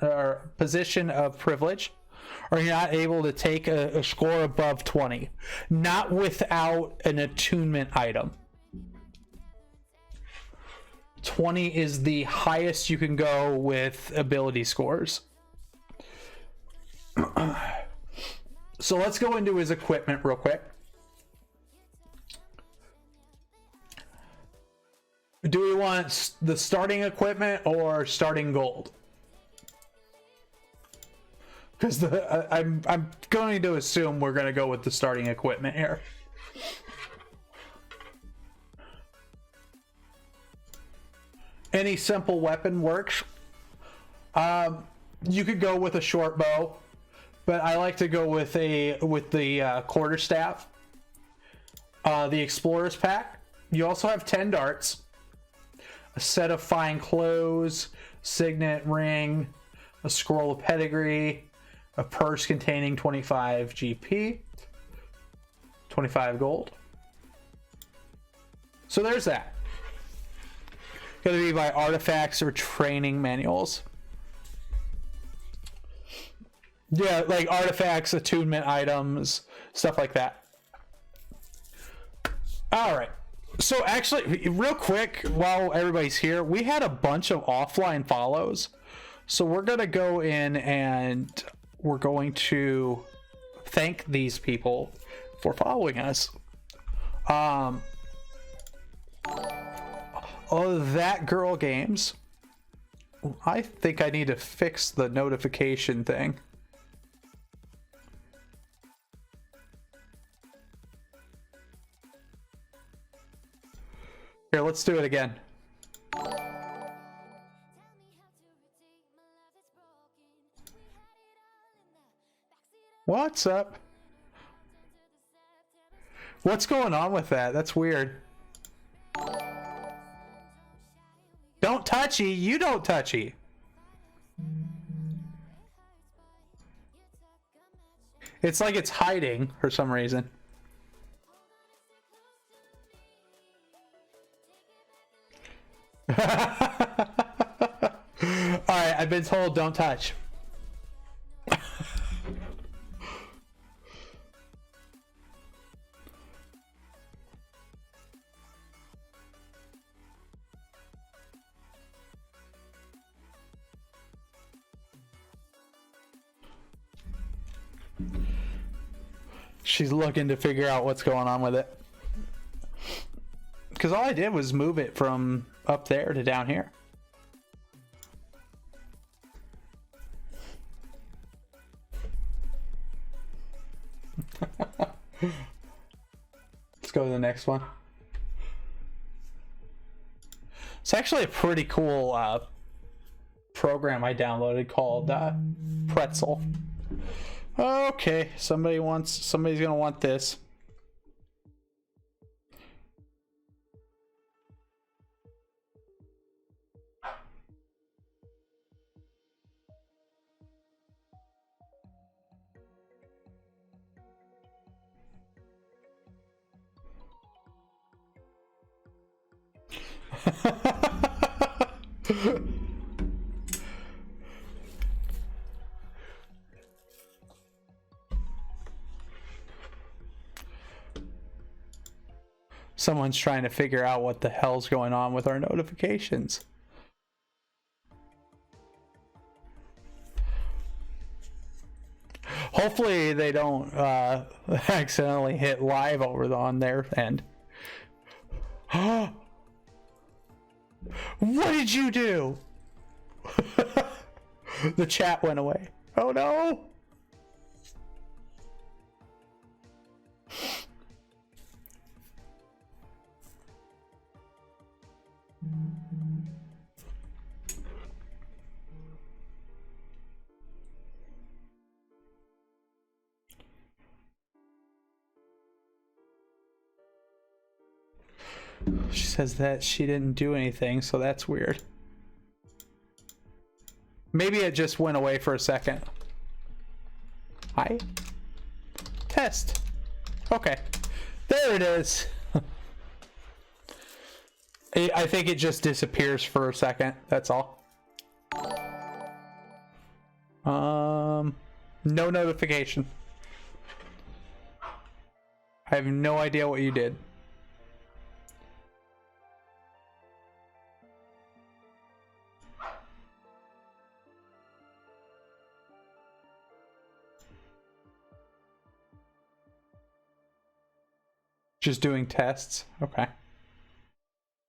of privilege. Or you're not able to take a score above 20. Not without an attunement item. 20 is the highest you can go with ability scores. So let's go into his equipment real quick. Do we want the starting equipment or starting gold? Because I'm going to assume we're going to go with the starting equipment here. Any simple weapon works. You could go with a short bow, but I like to go with the quarterstaff. The explorer's pack. You also have 10 darts, a set of fine clothes, signet ring, a scroll of pedigree, a purse containing 25 GP, 25 gold. So there's that. Gonna be by artifacts or training manuals. Yeah, like artifacts, attunement items, stuff like that. All right. So actually, real quick, while everybody's here, we had a bunch of offline follows. So we're going to go in and we're going to thank these people for following us. Oh, That Girl Games. I think I need to fix the notification thing. Here, let's do it again. What's up? What's going on with that? That's weird. Don't touchy. You don't touchy. It's like it's hiding for some reason. Alright, I've been told don't touch. She's looking to figure out what's going on with it. Because all I did was move it from up there to down here. Let's go to the next one. It's actually a pretty cool program I downloaded called Pretzel. Okay, somebody's gonna want this. Someone's trying to figure out what the hell's going on with our notifications. Hopefully they don't accidentally hit live over on their end. What did you do? The chat went away. Oh no! She says that she didn't do anything, so that's weird. Maybe it just went away for a second. Hi. Test. Okay. There it is. I think it just disappears for a second. That's all. No notification. I have no idea what you did. Just doing tests. Okay.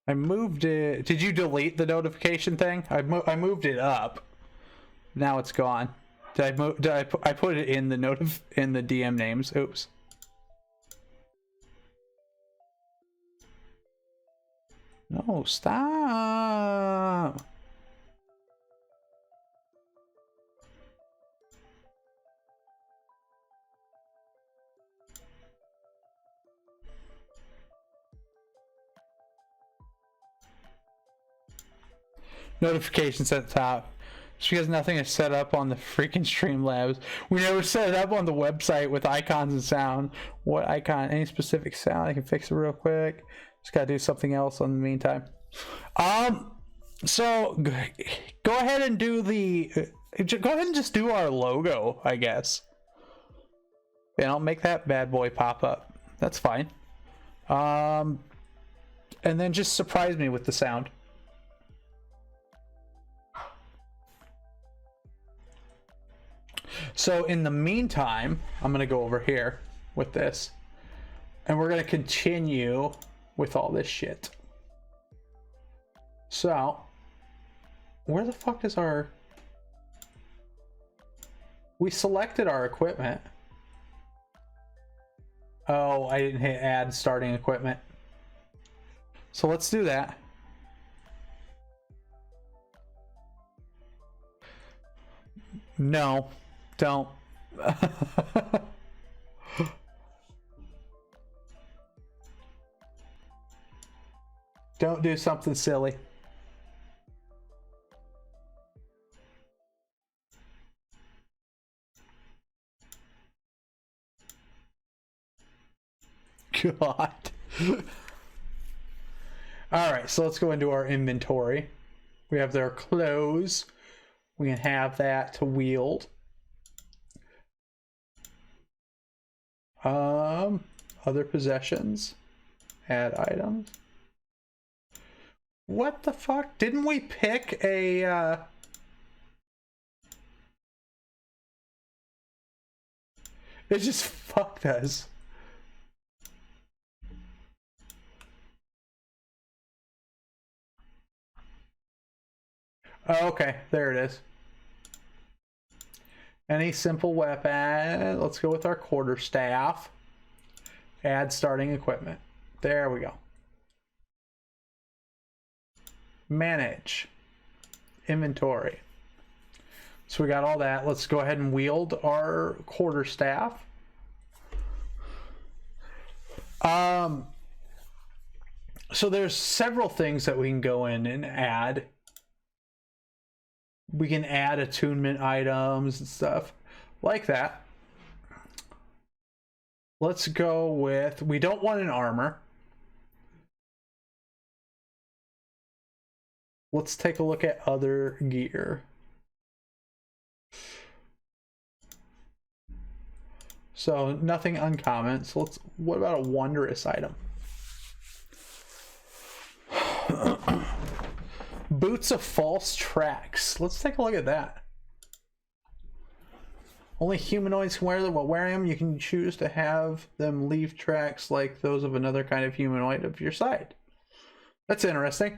I moved it. Did you delete the notification thing? I moved it up. Now it's gone. Did I put it in the in the DM names? Oops. No, stop. Notifications at the top. Just because nothing is set up on the freaking Streamlabs. We never set it up on the website with icons and sound. What icon? Any specific sound? I can fix it real quick. Just gotta do something else in the meantime. So go ahead and do the. Go ahead and just do our logo, I guess. And I'll make that bad boy pop up. That's fine. And then just surprise me with the sound. So in the meantime, I'm going to go over here with this. And we're going to continue with all this shit. So, where the fuck is our... We selected our equipment. Oh, I didn't hit add starting equipment. So let's do that. No, don't. Don't do something silly. God. All right, so let's go into our inventory. We have their clothes. We can have that to wield. Other possessions. Add items. What the fuck? Didn't we pick a It just fucked us. Oh, okay, there it is. Any simple weapon. Let's go with our quarterstaff. Add starting equipment. There we go. Manage. Inventory. So we got all that. Let's go ahead and wield our quarterstaff. So there's several things that we can go in and add. We can add attunement items and stuff like that. Let's go with, we don't want an armor. Let's take a look at other gear. So nothing uncommon. So let's, what about a wondrous item? Boots of false tracks. Let's take a look at that. Only humanoids can wear them. While wearing them, you can choose to have them leave tracks like those of another kind of humanoid of your side. That's interesting.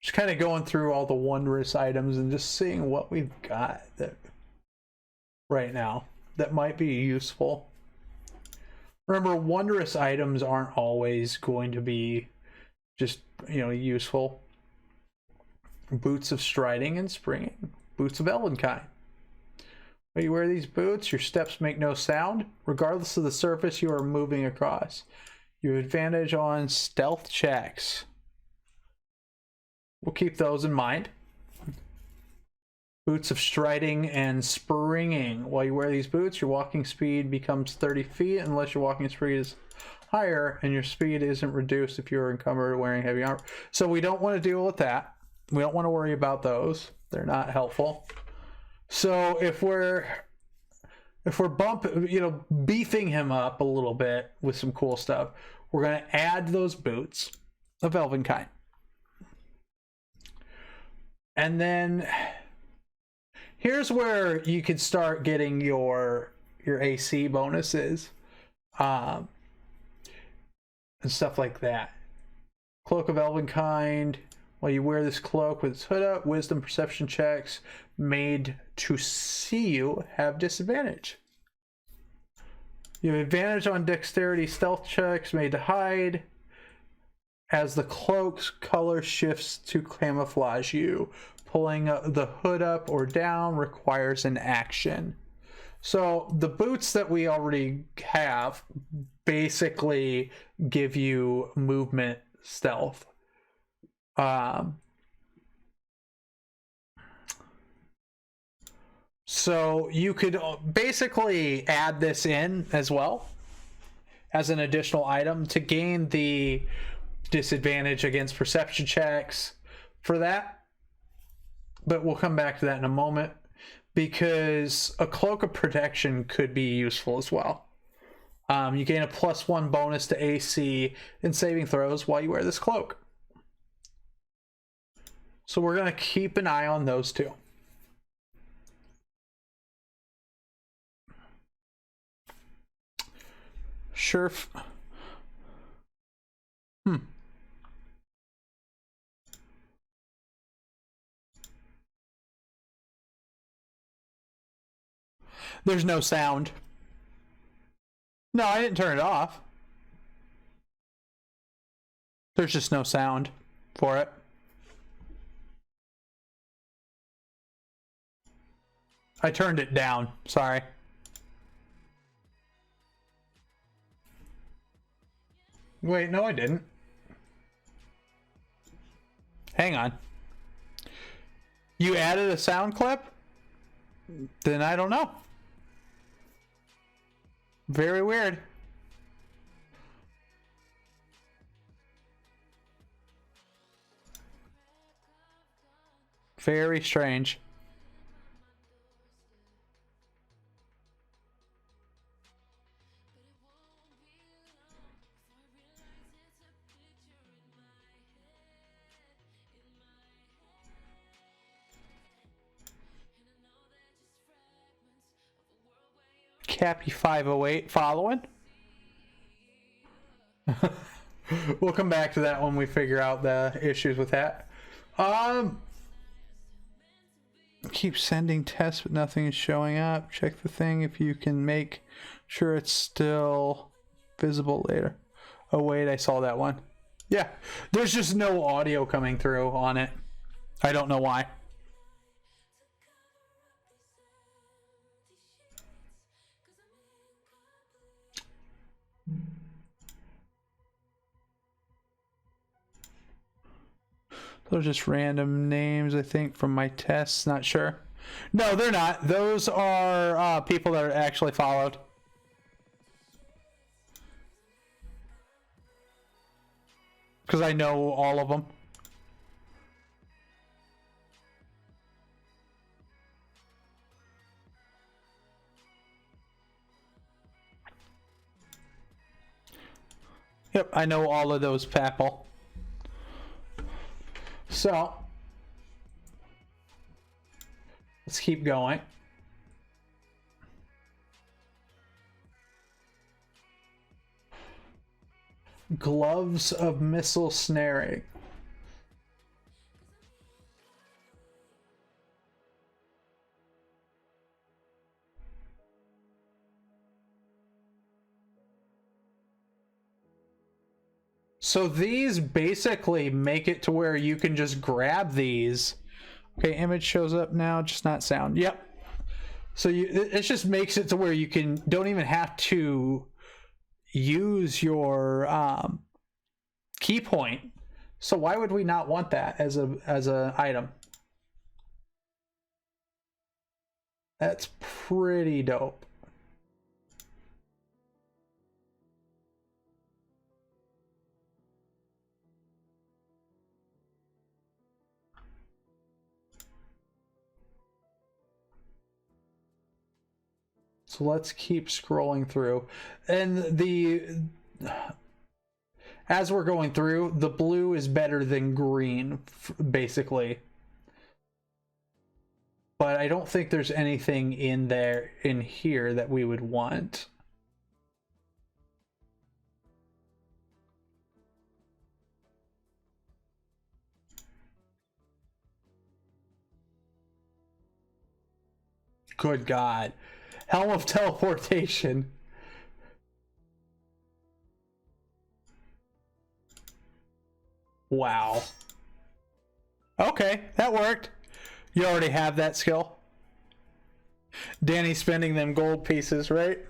Just kind of going through all the wondrous items and just seeing what we've got that right now that might be useful. Remember, wondrous items aren't always going to be just, you know, useful. Boots of striding and springing. Boots of Elvenkind. When you wear these boots, your steps make no sound, regardless of the surface you are moving across. You have advantage on stealth checks. We'll keep those in mind. Boots of striding and springing. While you wear these boots, your walking speed becomes 30 feet unless your walking speed is higher, and your speed isn't reduced if you're encumbered wearing heavy armor. So we don't want to deal with that. We don't want to worry about those. They're not helpful. So if we're if we're beefing him up a little bit with some cool stuff, we're going to add those boots of Elvenkind. And then here's where you can start getting your AC bonuses and stuff like that. Cloak of Elvenkind. While you wear this cloak with its hood up, wisdom perception checks made to see you have disadvantage. You have advantage on dexterity stealth checks made to hide as the cloak's color shifts to camouflage you. Pulling the hood up or down requires an action. So the boots that we already have basically give you movement stealth. So you could basically add this in as well as an additional item to gain the disadvantage against perception checks for that. But we'll come back to that in a moment, because a cloak of protection could be useful as well. You gain a +1 bonus to AC and saving throws while you wear this cloak. So we're going to keep an eye on those two. Sure. There's no sound. No, I didn't turn it off. There's just no sound for it. I turned it down. Sorry. Wait, no, I didn't. Hang on. You added a sound clip? Then I don't know. Very weird. Very strange. Cappy 508 following. We'll come back to that when we figure out the issues with that. Keep sending tests, but nothing is showing up. Check the thing if you can make sure it's still visible later. Oh wait, I saw that one. Yeah, there's just no audio coming through on it. I don't know why. Those are just random names, I think, from my tests. Not sure. No, they're not. Those are people that are actually followed. Because I know all of them. Yep, I know all of those people. So, let's keep going. Gloves of missile snaring. So these basically make it to where you can just grab these. Okay, image shows up now, just not sound. Yep. So it just makes it to where you don't even have to use your key point. So why would we not want that as a item? That's pretty dope. So let's keep scrolling through. And as we're going through, the blue is better than green, basically. But I don't think there's anything in here that we would want. Good God. Helm of Teleportation. Wow. Okay, that worked. You already have that skill. Danny spending them gold pieces, right?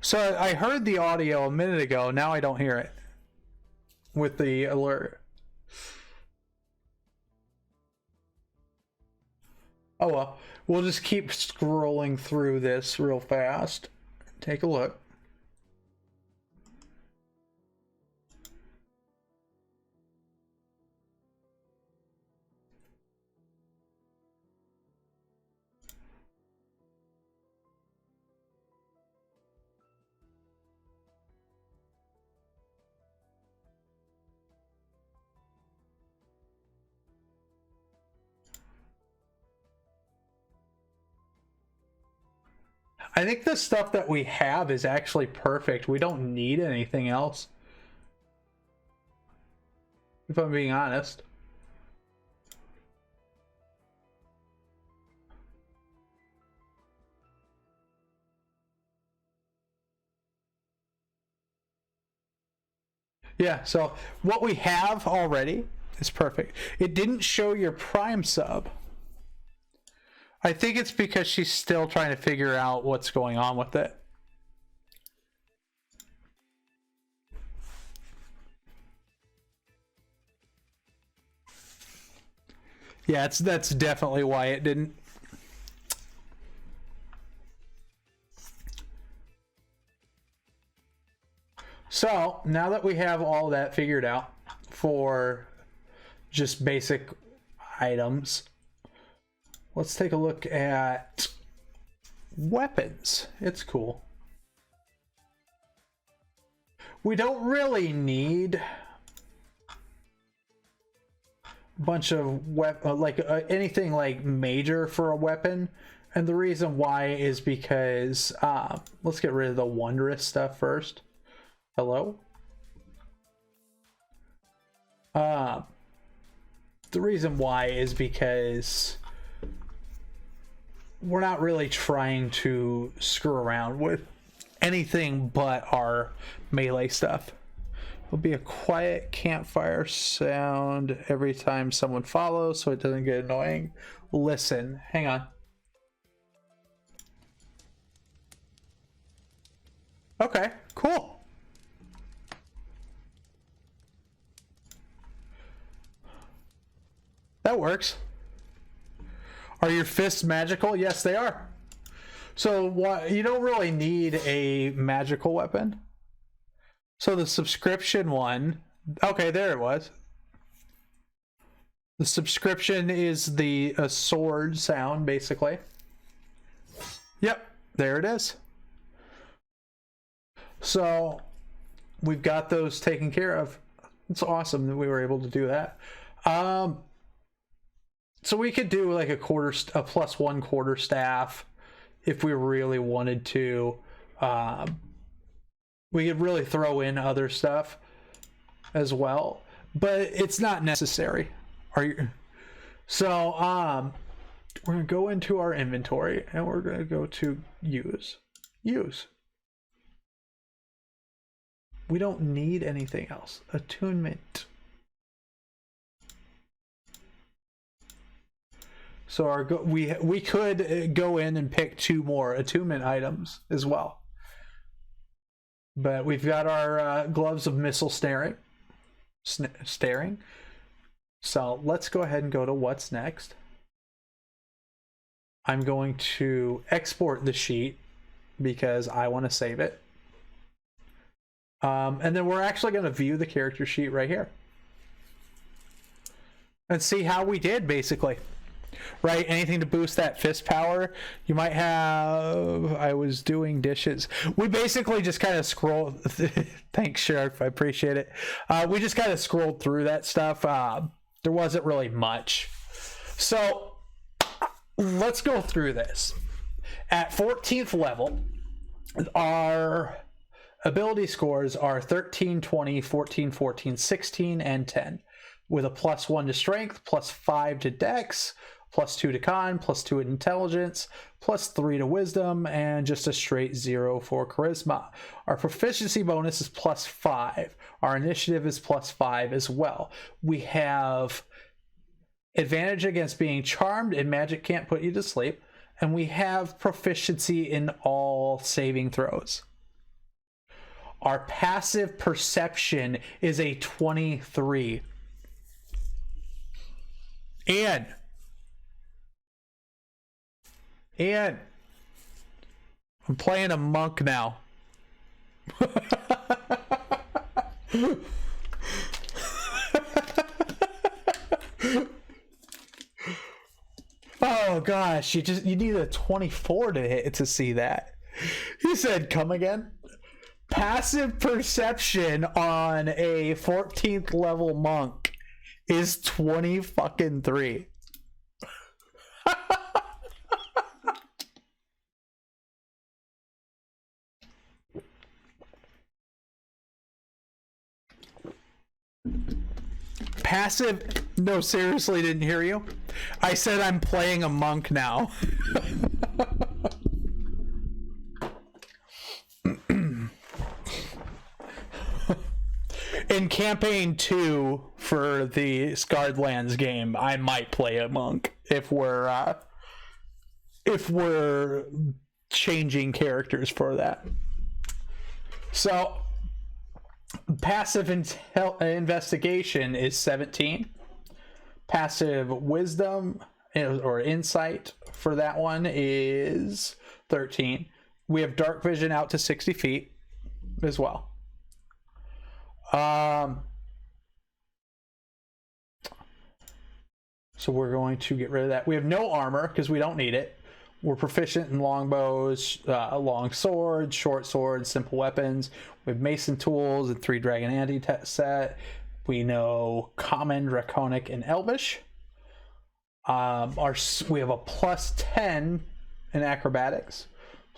So I heard the audio a minute ago. Now I don't hear it with the alert. Oh well, we'll just keep scrolling through this real fast. Take a look. I think the stuff that we have is actually perfect. We don't need anything else, if I'm being honest. Yeah, so what we have already is perfect. It didn't show your Prime sub. I think it's because she's still trying to figure out what's going on with it. Yeah, that's definitely why it didn't. So, now that we have all that figured out for just basic items, let's take a look at weapons. It's cool. We don't really need a bunch of anything like major for a weapon, and the reason why is because let's get rid of the wondrous stuff first. Hello. The reason why is because we're not really trying to screw around with anything but our melee stuff. It'll be a quiet campfire sound every time someone follows so it doesn't get annoying. Listen, hang on. Okay, cool. That works. Are your fists magical? Yes, they are. So you don't really need a magical weapon. So the subscription one, okay, there it was. The subscription is a sword sound, basically. Yep, there it is. So we've got those taken care of. It's awesome that we were able to do that. So we could do like a +1 quarterstaff if we really wanted to. We could really throw in other stuff as well, but it's not necessary. So we're gonna go into our inventory and we're gonna go to use. We don't need anything else. Attunement. So we could go in and pick 2 more attunement items as well. But we've got our gloves of missile staring. So let's go ahead and go to what's next. I'm going to export the sheet because I want to save it. And then we're actually going to view the character sheet right here and see how we did, basically. Right? Anything to boost that fist power. You might have... I was doing dishes. We basically just kind of scrolled... Thanks, Sheriff. I appreciate it. We just kind of scrolled through that stuff. There wasn't really much. So, let's go through this. At 14th level, our ability scores are 13, 20, 14, 14, 16, and 10. With a +1 to strength, +5 to dex, +2 to con, +2 to intelligence, +3 to wisdom, and just a straight 0 for charisma. Our proficiency bonus is +5. Our initiative is +5 as well. We have advantage against being charmed, and magic can't put you to sleep. And we have proficiency in all saving throws. Our passive perception is a 23. Ian, I'm playing a monk now. Oh gosh, you need a 24 to hit to see that. He said, "Come again." Passive perception on a 14th level monk is 23. Passive... No, seriously, didn't hear you. I said I'm playing a monk now. In campaign 2 for the Scarred Lands game, I might play a monk if we're changing characters for that. So passive investigation is 17. Passive wisdom or insight for that one is 13. We have dark vision out to 60 feet as well. So we're going to get rid of that. We have no armor because we don't need it. We're proficient in longbows, long swords, short swords, simple weapons. We have mason tools and 3 dragon anti-set. We know common, draconic, and elvish. We have a +10 in acrobatics,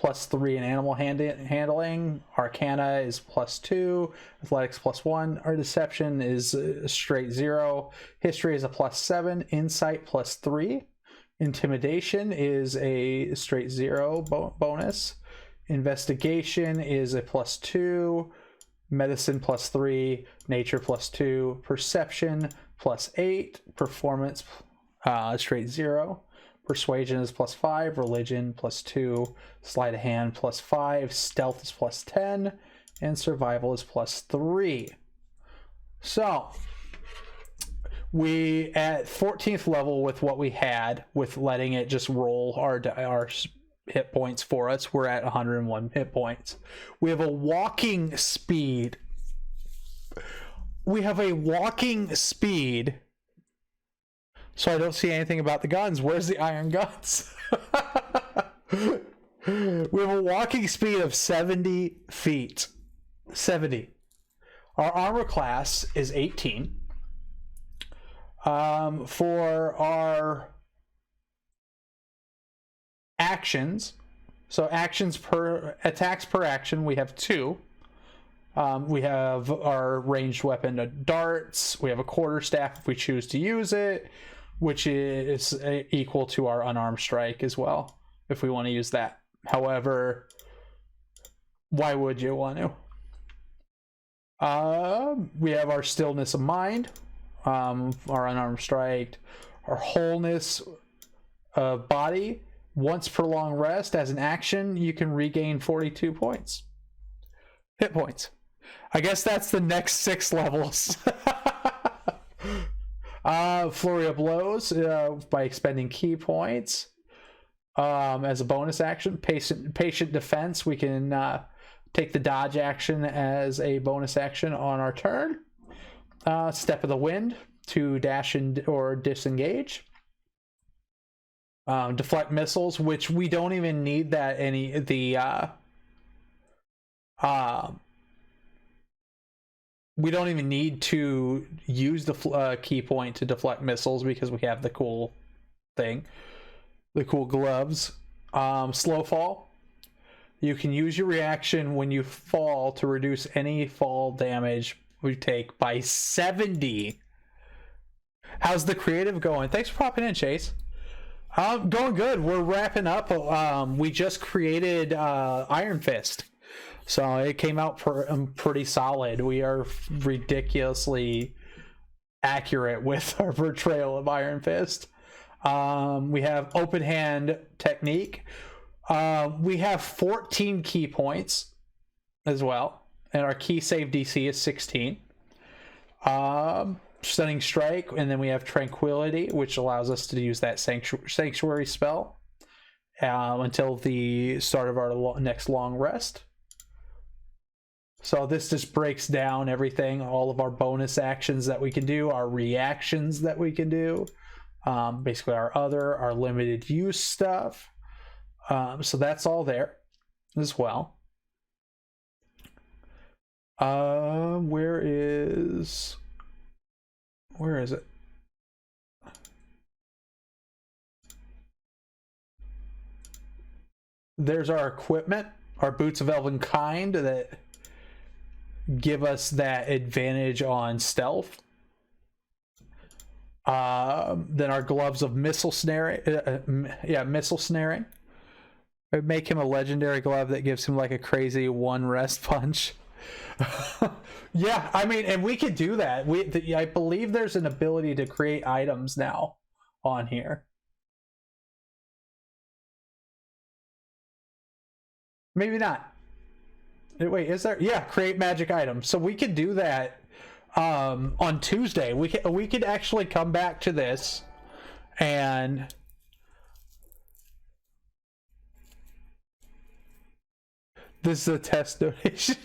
+3 in animal handling. Arcana is +2, athletics +1. Our deception is a straight 0. History is a +7. Insight +3. Intimidation is a straight 0 bonus. Investigation is a +2. Medicine +3. Nature +2. Perception +8. Performance straight 0. Persuasion is +5. Religion +2. Sleight of hand +5. Stealth is +10. And survival is +3. So we at 14th level with what we had, with letting it just roll our hit points for us, we're at 101 hit points. We have a walking speed. So I don't see anything about the guns. Where's the iron guns? We have a walking speed of 70 feet. 70. Our armor class is 18. For our actions, so attacks per action, we have 2. We have our ranged weapon darts. We have a quarterstaff if we choose to use it, which is equal to our unarmed strike as well, if we want to use that. However, why would you want to? We have our stillness of mind, our unarmed strike, our wholeness of body. Once per long rest, as an action, you can regain 42 points. Hit points. I guess that's the next 6 levels. Flurry of blows by expending key points. as a bonus action. Patient defense, we can take the dodge action as a bonus action on our turn. Step of the wind to dash or disengage. Deflect missiles, which we don't even need that we don't even need to use the key point to deflect missiles because we have the cool thing, the cool gloves. Slow fall. You can use your reaction when you fall to reduce any fall damage we take by 70. How's the creative going? Thanks for popping in, Chase. Going good. We're wrapping up. We just created Iron Fist. So it came out pretty solid. We are ridiculously accurate with our portrayal of Iron Fist. We have open hand technique. We have 14 key points as well. And our key save DC is 16. Stunning strike. And then we have tranquility, which allows us to use that sanctuary spell until the start of our next long rest. So this just breaks down everything, all of our bonus actions that we can do, our reactions that we can do, basically our limited use stuff. So that's all there as well. Where is it? There's our equipment, our boots of elven kind that give us that advantage on stealth. Then our gloves of missile snaring. Missile snaring. It'd make him a legendary glove that gives him like a crazy one rest punch. Yeah, I mean, and we could do that. I believe there's an ability to create items now on here. Maybe not. Wait, is there? Yeah, create magic items. So we could do that on Tuesday. We could actually come back to this and this is a test donation.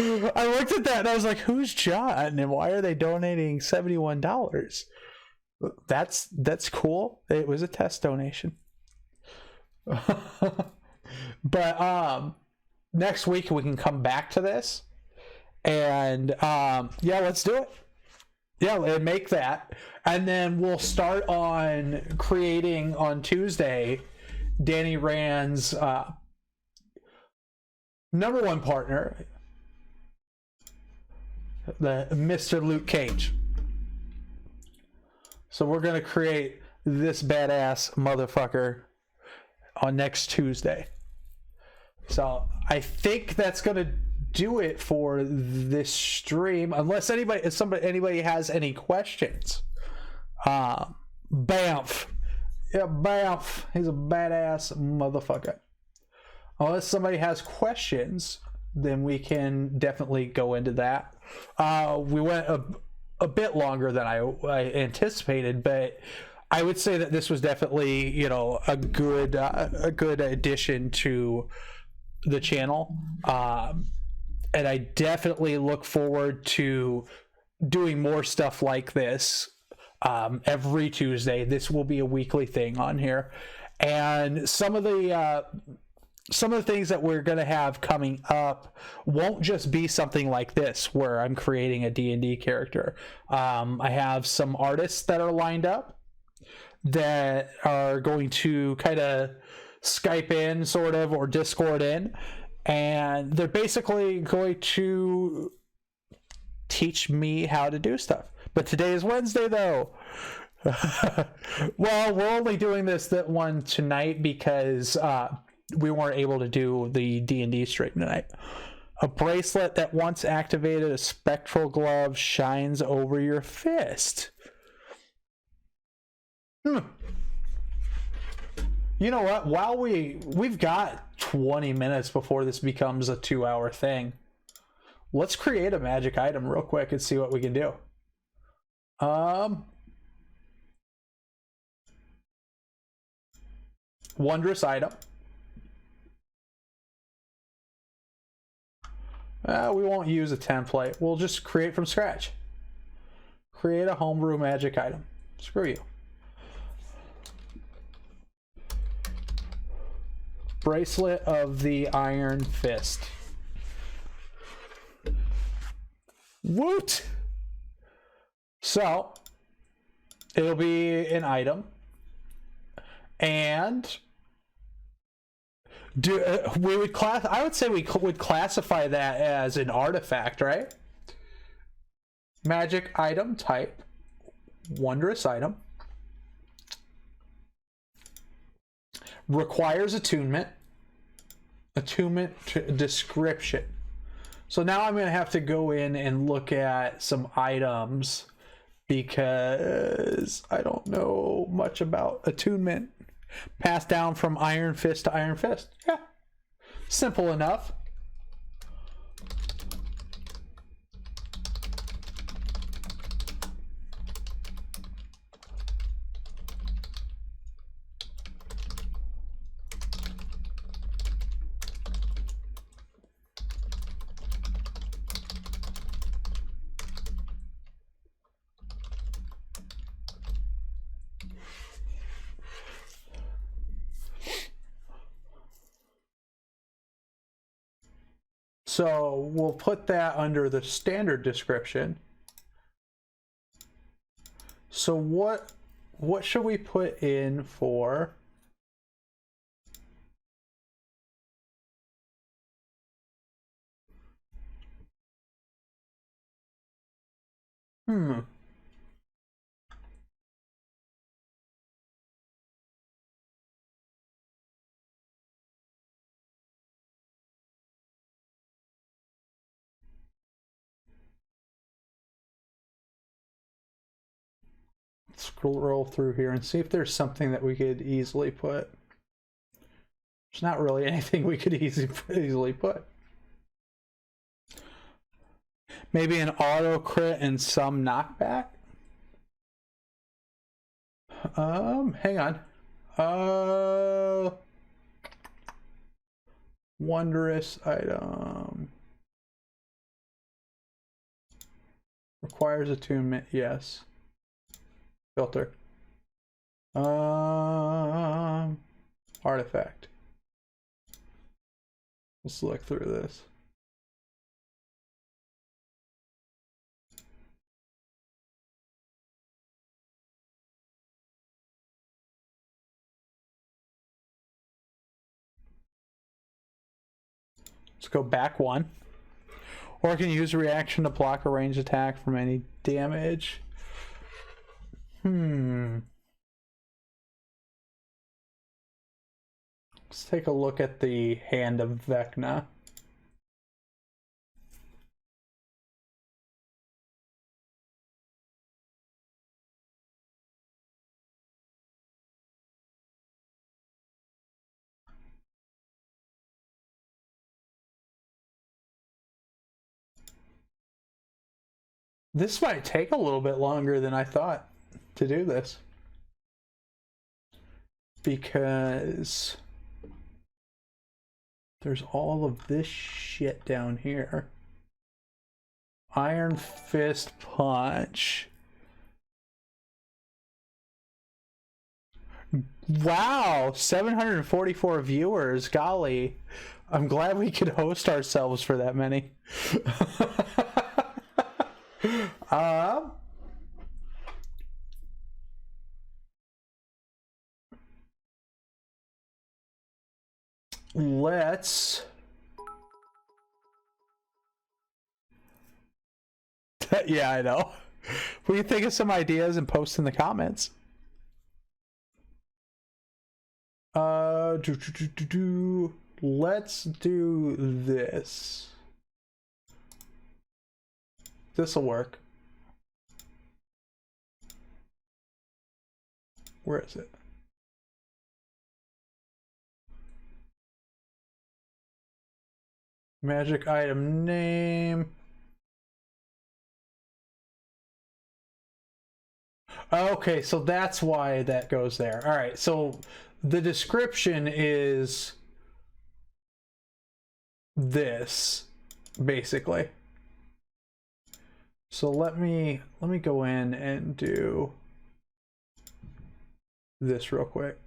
I looked at that and I was like, who's John and why are they donating $71? That's cool. It was a test donation. But next week we can come back to this and yeah, let's do it. Yeah, make that, and then we'll start on creating on Tuesday Danny Rand's number one partner, the Mr. Luke Cage. So we're gonna create this badass motherfucker on next Tuesday. So I think that's gonna do it for this stream, unless anybody has any questions. Bamf. Yeah, Bamf. He's a badass motherfucker. Unless somebody has questions, then we can definitely go into that. We went a bit longer than I anticipated, but I would say that this was definitely, a good addition to the channel. And I definitely look forward to doing more stuff like this every Tuesday. This will be a weekly thing on here, and some of the things that we're going to have coming up won't just be something like this where I'm creating a D&D character. I have some artists that are lined up that are going to kind of Skype in sort of, or Discord in, and they're basically going to teach me how to do stuff. But today is Wednesday though. Well, we're only doing that one tonight because we weren't able to do the D&D stream tonight. A bracelet that once activated a spectral glove shines over your fist. You know what? While we've got 20 minutes before this becomes a 2-hour thing, let's create a magic item real quick and see what we can do. Wondrous item. We won't use a template. We'll just create from scratch. Create a homebrew magic item. Screw you. Bracelet of the Iron Fist. Woot! So, it'll be an item. And we would I would say we would classify that as an artifact, right? Magic item type, wondrous item, requires attunement description. So now I'm going to have to go in and look at some items because I don't know much about attunement. Passed down from Iron Fist to Iron Fist. Yeah. Simple enough. So we'll put that under the standard description. So what should we put in for scroll through here and see if there's something that we could easily put. There's not really anything we could easily put. Maybe an auto crit and some knockback. Hang on. Wondrous item. Requires attunement, yes. Filter. Artifact. Let's look through this. Let's go back one. Or I can use a reaction to block a ranged attack from any damage. Let's take a look at the Hand of Vecna. This might take a little bit longer than I thought to do this. Because there's all of this shit down here. Iron Fist Punch. Wow, 744 viewers. Golly. I'm glad we could host ourselves for that many. Let's yeah, I know. We can think of some ideas and post in the comments. Let's do this. This'll work. Where is it? Magic item name. Okay, so that's why that goes there. All right, so the description is this, basically. So let me go in and do this real quick.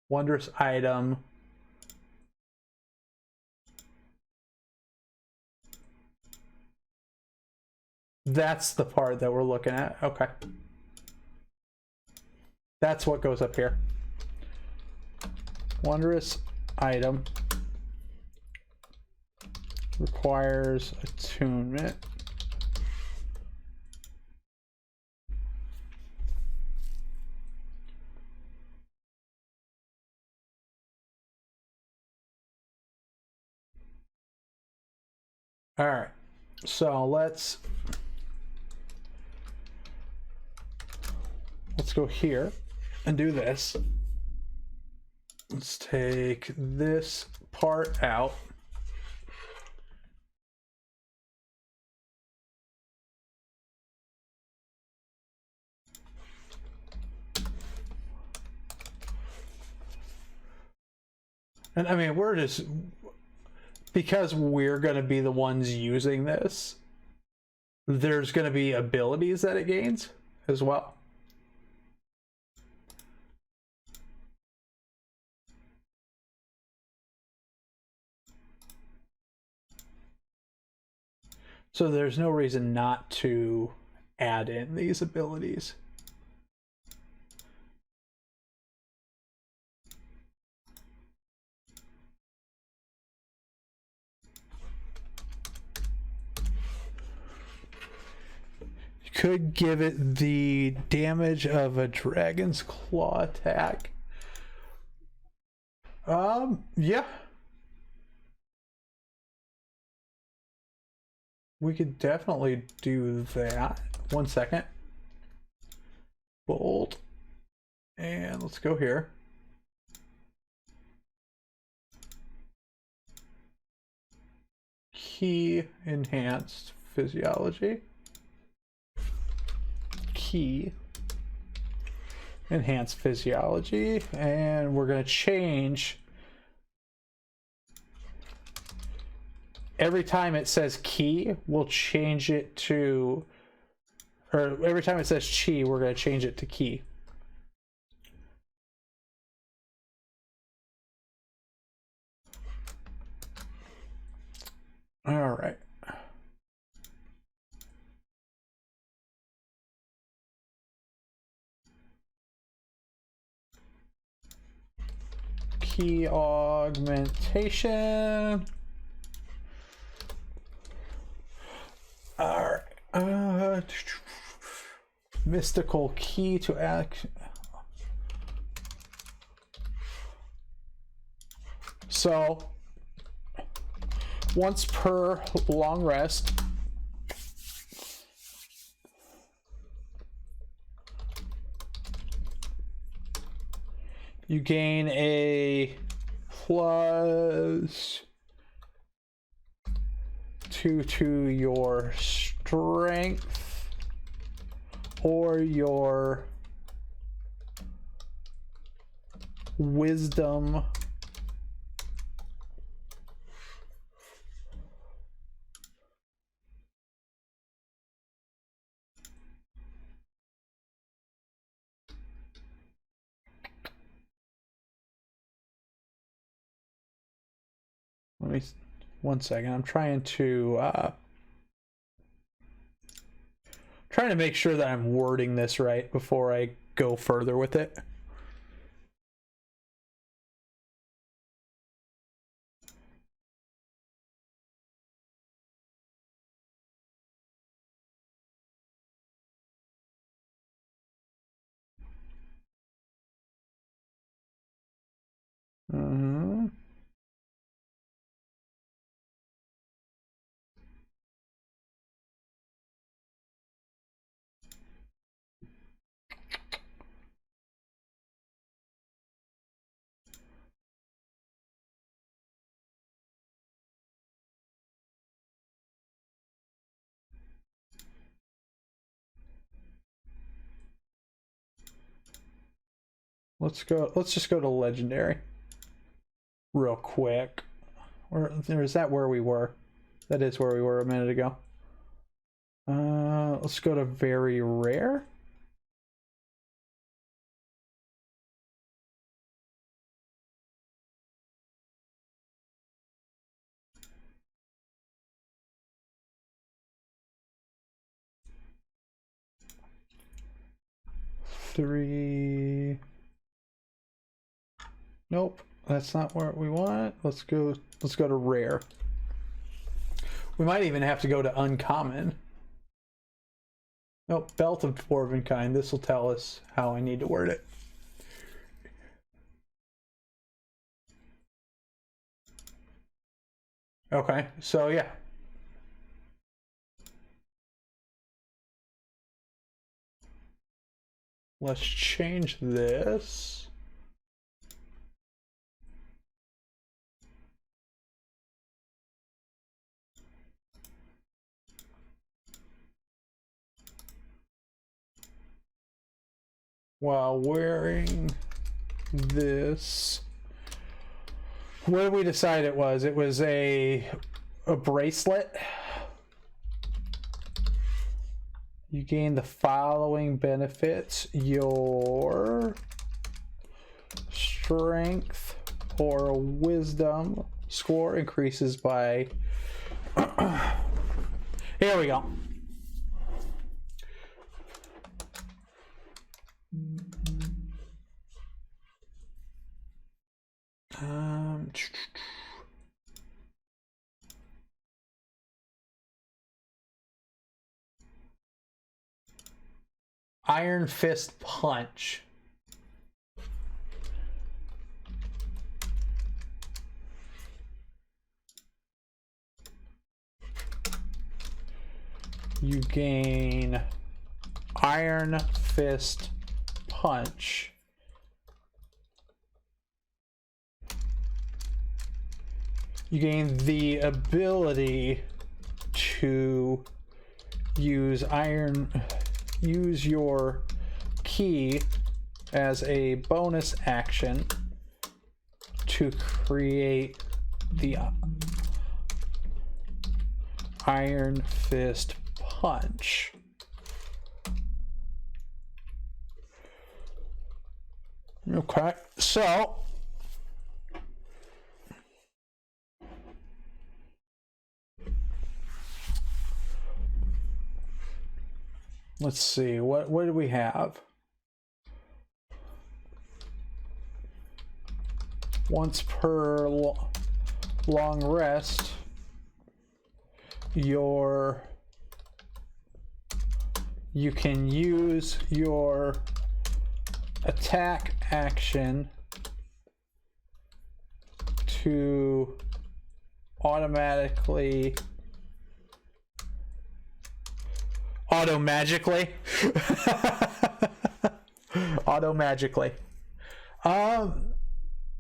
Wondrous item. That's the part that we're looking at. Okay. That's what goes up here. Wondrous item requires attunement. All right, so let's go here and do this. Let's take this part out. And I mean, we're just, because we're going to be the ones using this, there's going to be abilities that it gains as well. So there's no reason not to add in these abilities. You could give it the damage of a dragon's claw attack. Yeah. We could definitely do that. 1 second. Bold. And let's go here. Key enhanced physiology. Key enhanced physiology. And we're going to change. Every time it says key, we'll change it to, or every time it says chi, we're going to change it to key. All right. Key augmentation. All right. Mystical key to act. So once per long rest, you gain a +2 to your strength or your wisdom Let me 1 second. I'm trying to make sure that I'm wording this right before I go further with it. Let's go. Let's just go to legendary real quick. Or is that where we were? That is where we were a minute ago. Let's go to very rare. Three. Nope, that's not what we want. Let's go to rare. We might even have to go to uncommon. Nope, belt of dwarven kind. This will tell us how I need to word it. Okay, so yeah. Let's change this. While wearing this, what did we decide it was? It was a bracelet. You gain the following benefits. Your strength or wisdom score increases by... Here we go. Iron Fist Punch. You gain Iron Fist Punch. You gain the ability to use your key as a bonus action to create the Iron Fist Punch. Okay, so let's see, what do we have? Once per long rest, you can use your attack action to auto-magically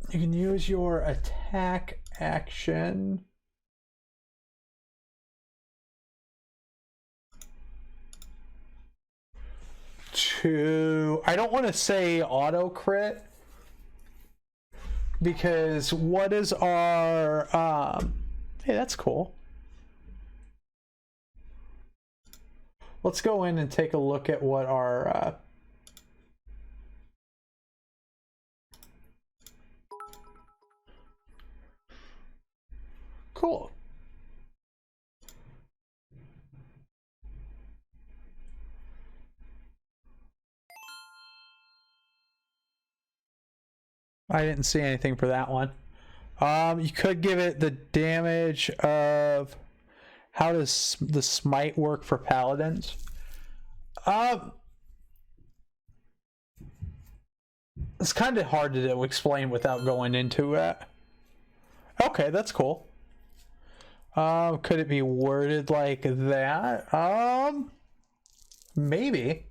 you can use your attack action to, I don't want to say auto crit, because what is our hey, that's cool. Let's go in and take a look at what our cool. I didn't see anything for that one. You could give it the damage of... How does the smite work for paladins? It's kind of hard to explain without going into it. Okay, that's cool. Could it be worded like that? Maybe.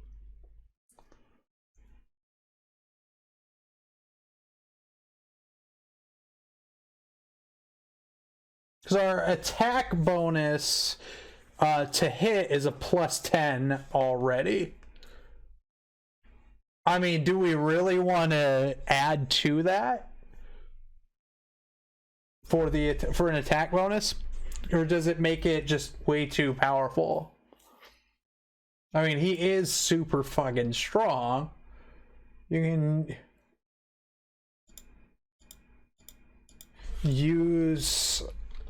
Because our attack bonus to hit is a +10 already. I mean, do we really want to add to that for an attack bonus, or does it make it just way too powerful? I mean, he is super fucking strong. You can use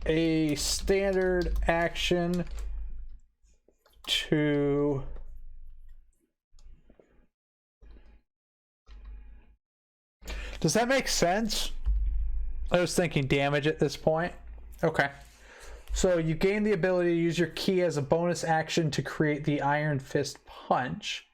a standard action to Does that make sense? I was thinking damage at this point. Okay. So you gain the ability to use your key as a bonus action to create the Iron Fist punch.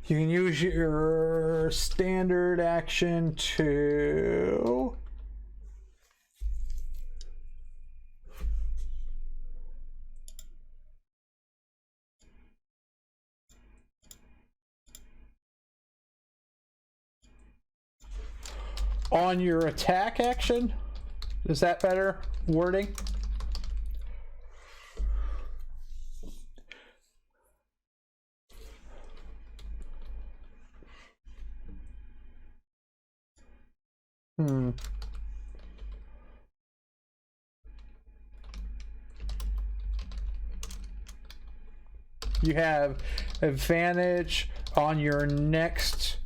You can use your standard action to on your attack action. Is that better wording? You have advantage on your next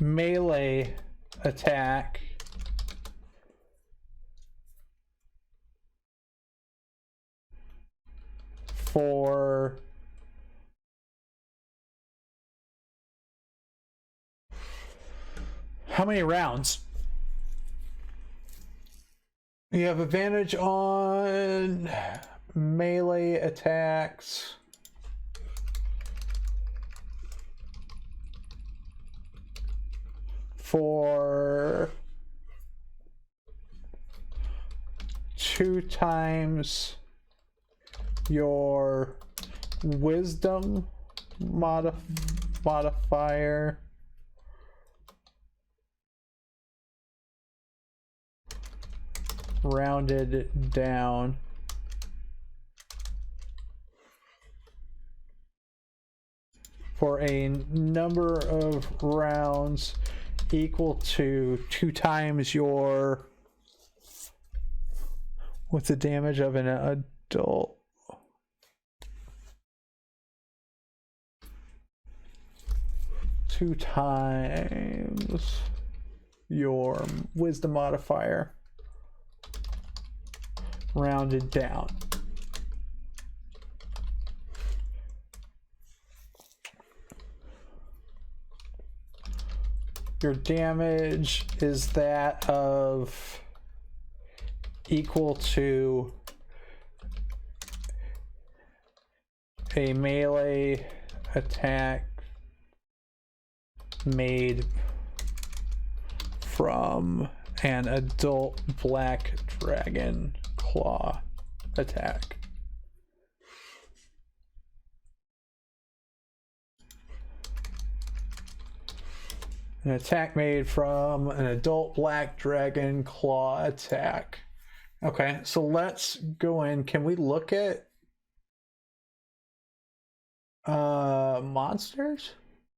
melee attack for how many rounds? You have advantage on melee attacks for 2 times your wisdom modifier rounded down for a number of rounds equal to 2 times your, what's the damage of an adult? Two times your wisdom modifier rounded down. Your damage is that of equal to a melee attack made from an adult black dragon claw attack. An attack made from an adult black dragon claw attack. Okay, so let's go in. Can we look at monsters?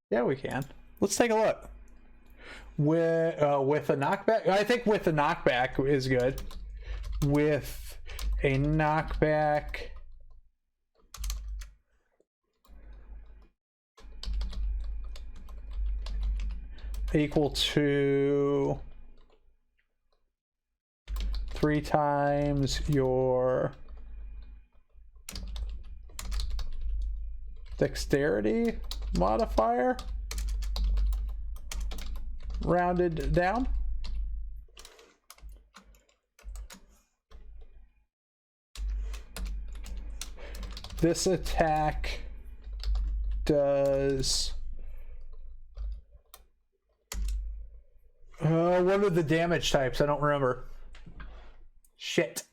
Yeah, we can. Let's take a look. With a knockback, I think with a knockback is good. With a knockback equal to 3 times your dexterity modifier rounded down. This attack does what are the damage types? I don't remember. Shit.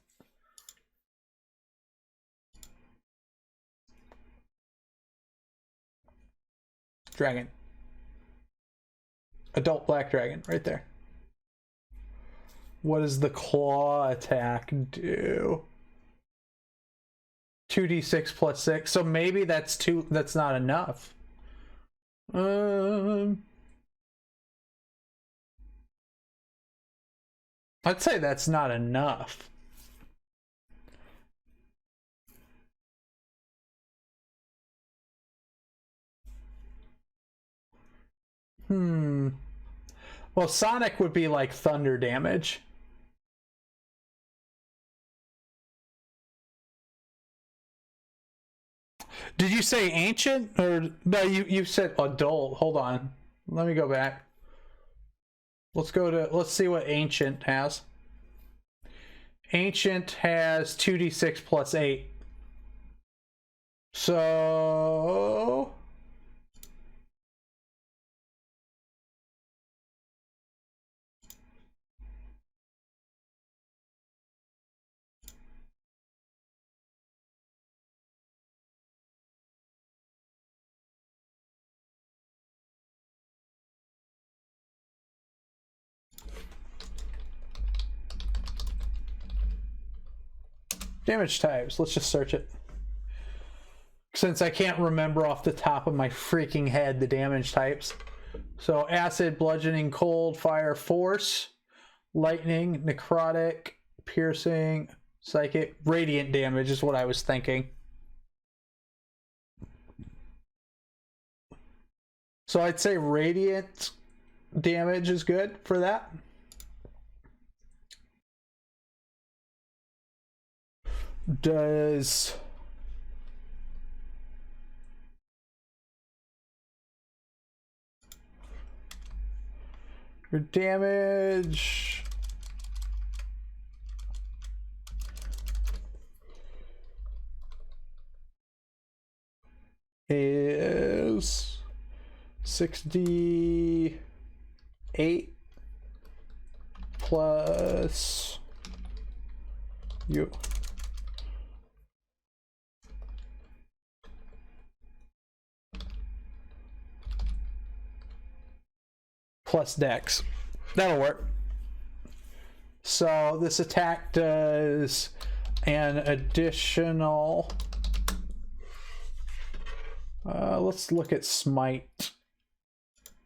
dragon. Adult black dragon, right there. What does the claw attack do? 2d6 plus 6. So maybe that's not enough. I'd say that's not enough. Well, Sonic would be like thunder damage. Did you say ancient? Or no, you said adult. Hold on. Let me go back. Let's see what ancient has. Ancient has 2d6 plus 8. So damage types. Let's just search it. Since I can't remember off the top of my freaking head the damage types. So acid, bludgeoning, cold, fire, force, lightning, necrotic, piercing, psychic, radiant damage is what I was thinking. So I'd say radiant damage is good for that. Does your damage is 6d8 plus you. Plus dex. That'll work. So this attack does an additional... let's look at smite.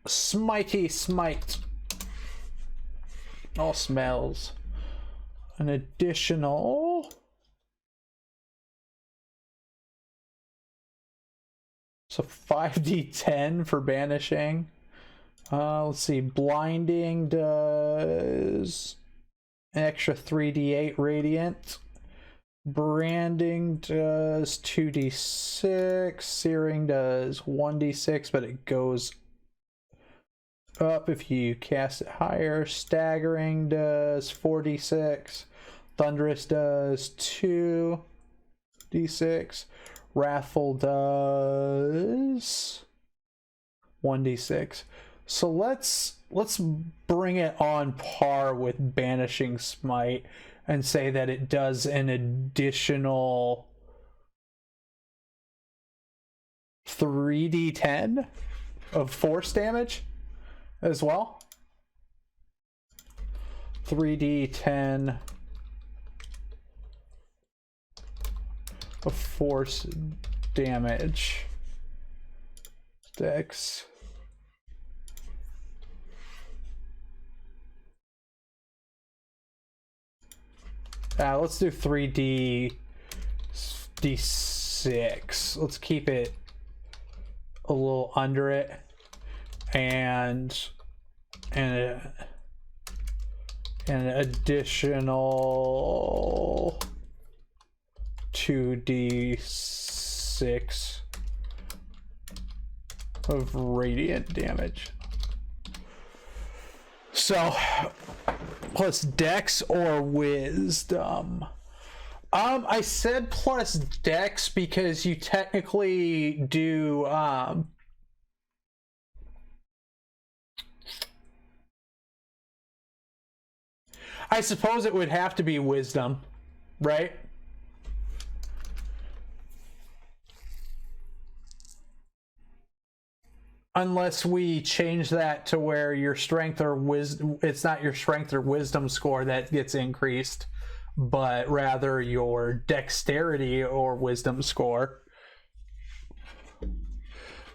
Smitey smite. All smells. An additional... So 5d10 for banishing. Let's see. Blinding does an extra 3d8 radiant. Branding does 2d6. Searing does 1d6, but it goes up if you cast it higher. Staggering does 4d6. Thunderous does 2d6. Wrathful does 1d6. So let's bring it on par with Banishing Smite and say that it does an additional 3d10 of force damage as well. 3d10 of force damage. Dex. Let's do 3d d6. Let's keep it a little under it, and an additional 2d6 of radiant damage. So plus dex or wisdom. I said plus dex because you technically do I suppose it would have to be wisdom, right? unless we change that to where your strength or wisdom, it's not your strength or wisdom score that gets increased, but rather your dexterity or wisdom score.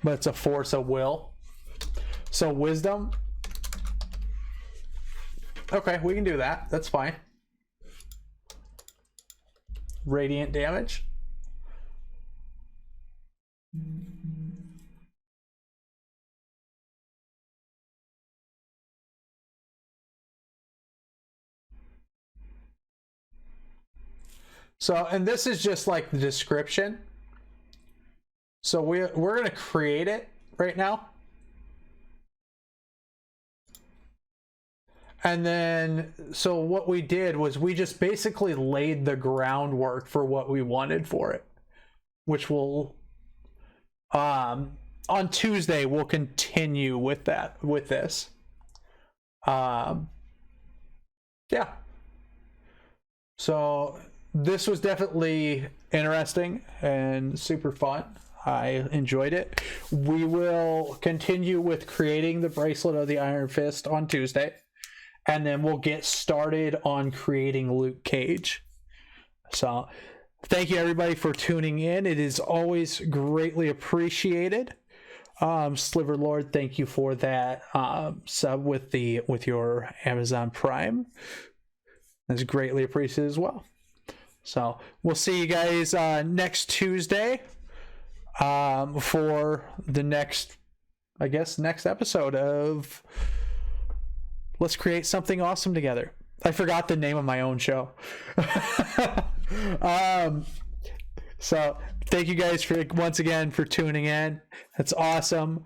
But it's a force of will. So wisdom. Okay, we can do that. That's fine. Radiant damage. So, and this is just like the description. So we're going to create it right now. And then, so what we did was we just basically laid the groundwork for what we wanted for it, which will, on Tuesday, we'll continue with that, with this. Yeah. So this was definitely interesting and super fun. I enjoyed it. We will continue with creating the bracelet of the Iron Fist on Tuesday. And then we'll get started on creating Luke Cage. So thank you everybody for tuning in. It is always greatly appreciated. Sliver Lord, thank you for that sub with your Amazon Prime. That's greatly appreciated as well. So we'll see you guys next Tuesday for the next episode of Let's Create Something Awesome Together. I forgot the name of my own show. So thank you guys for once again for tuning in. That's awesome.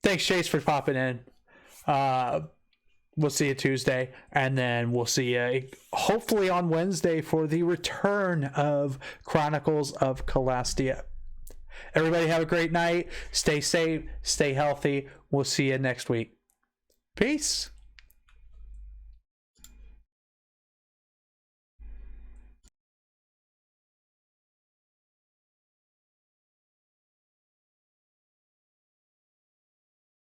Thanks, Chase, for popping in. We'll see you Tuesday, and then we'll see you hopefully on Wednesday for the return of Chronicles of Calastia. Everybody have a great night. Stay safe. Stay healthy. We'll see you next week. Peace.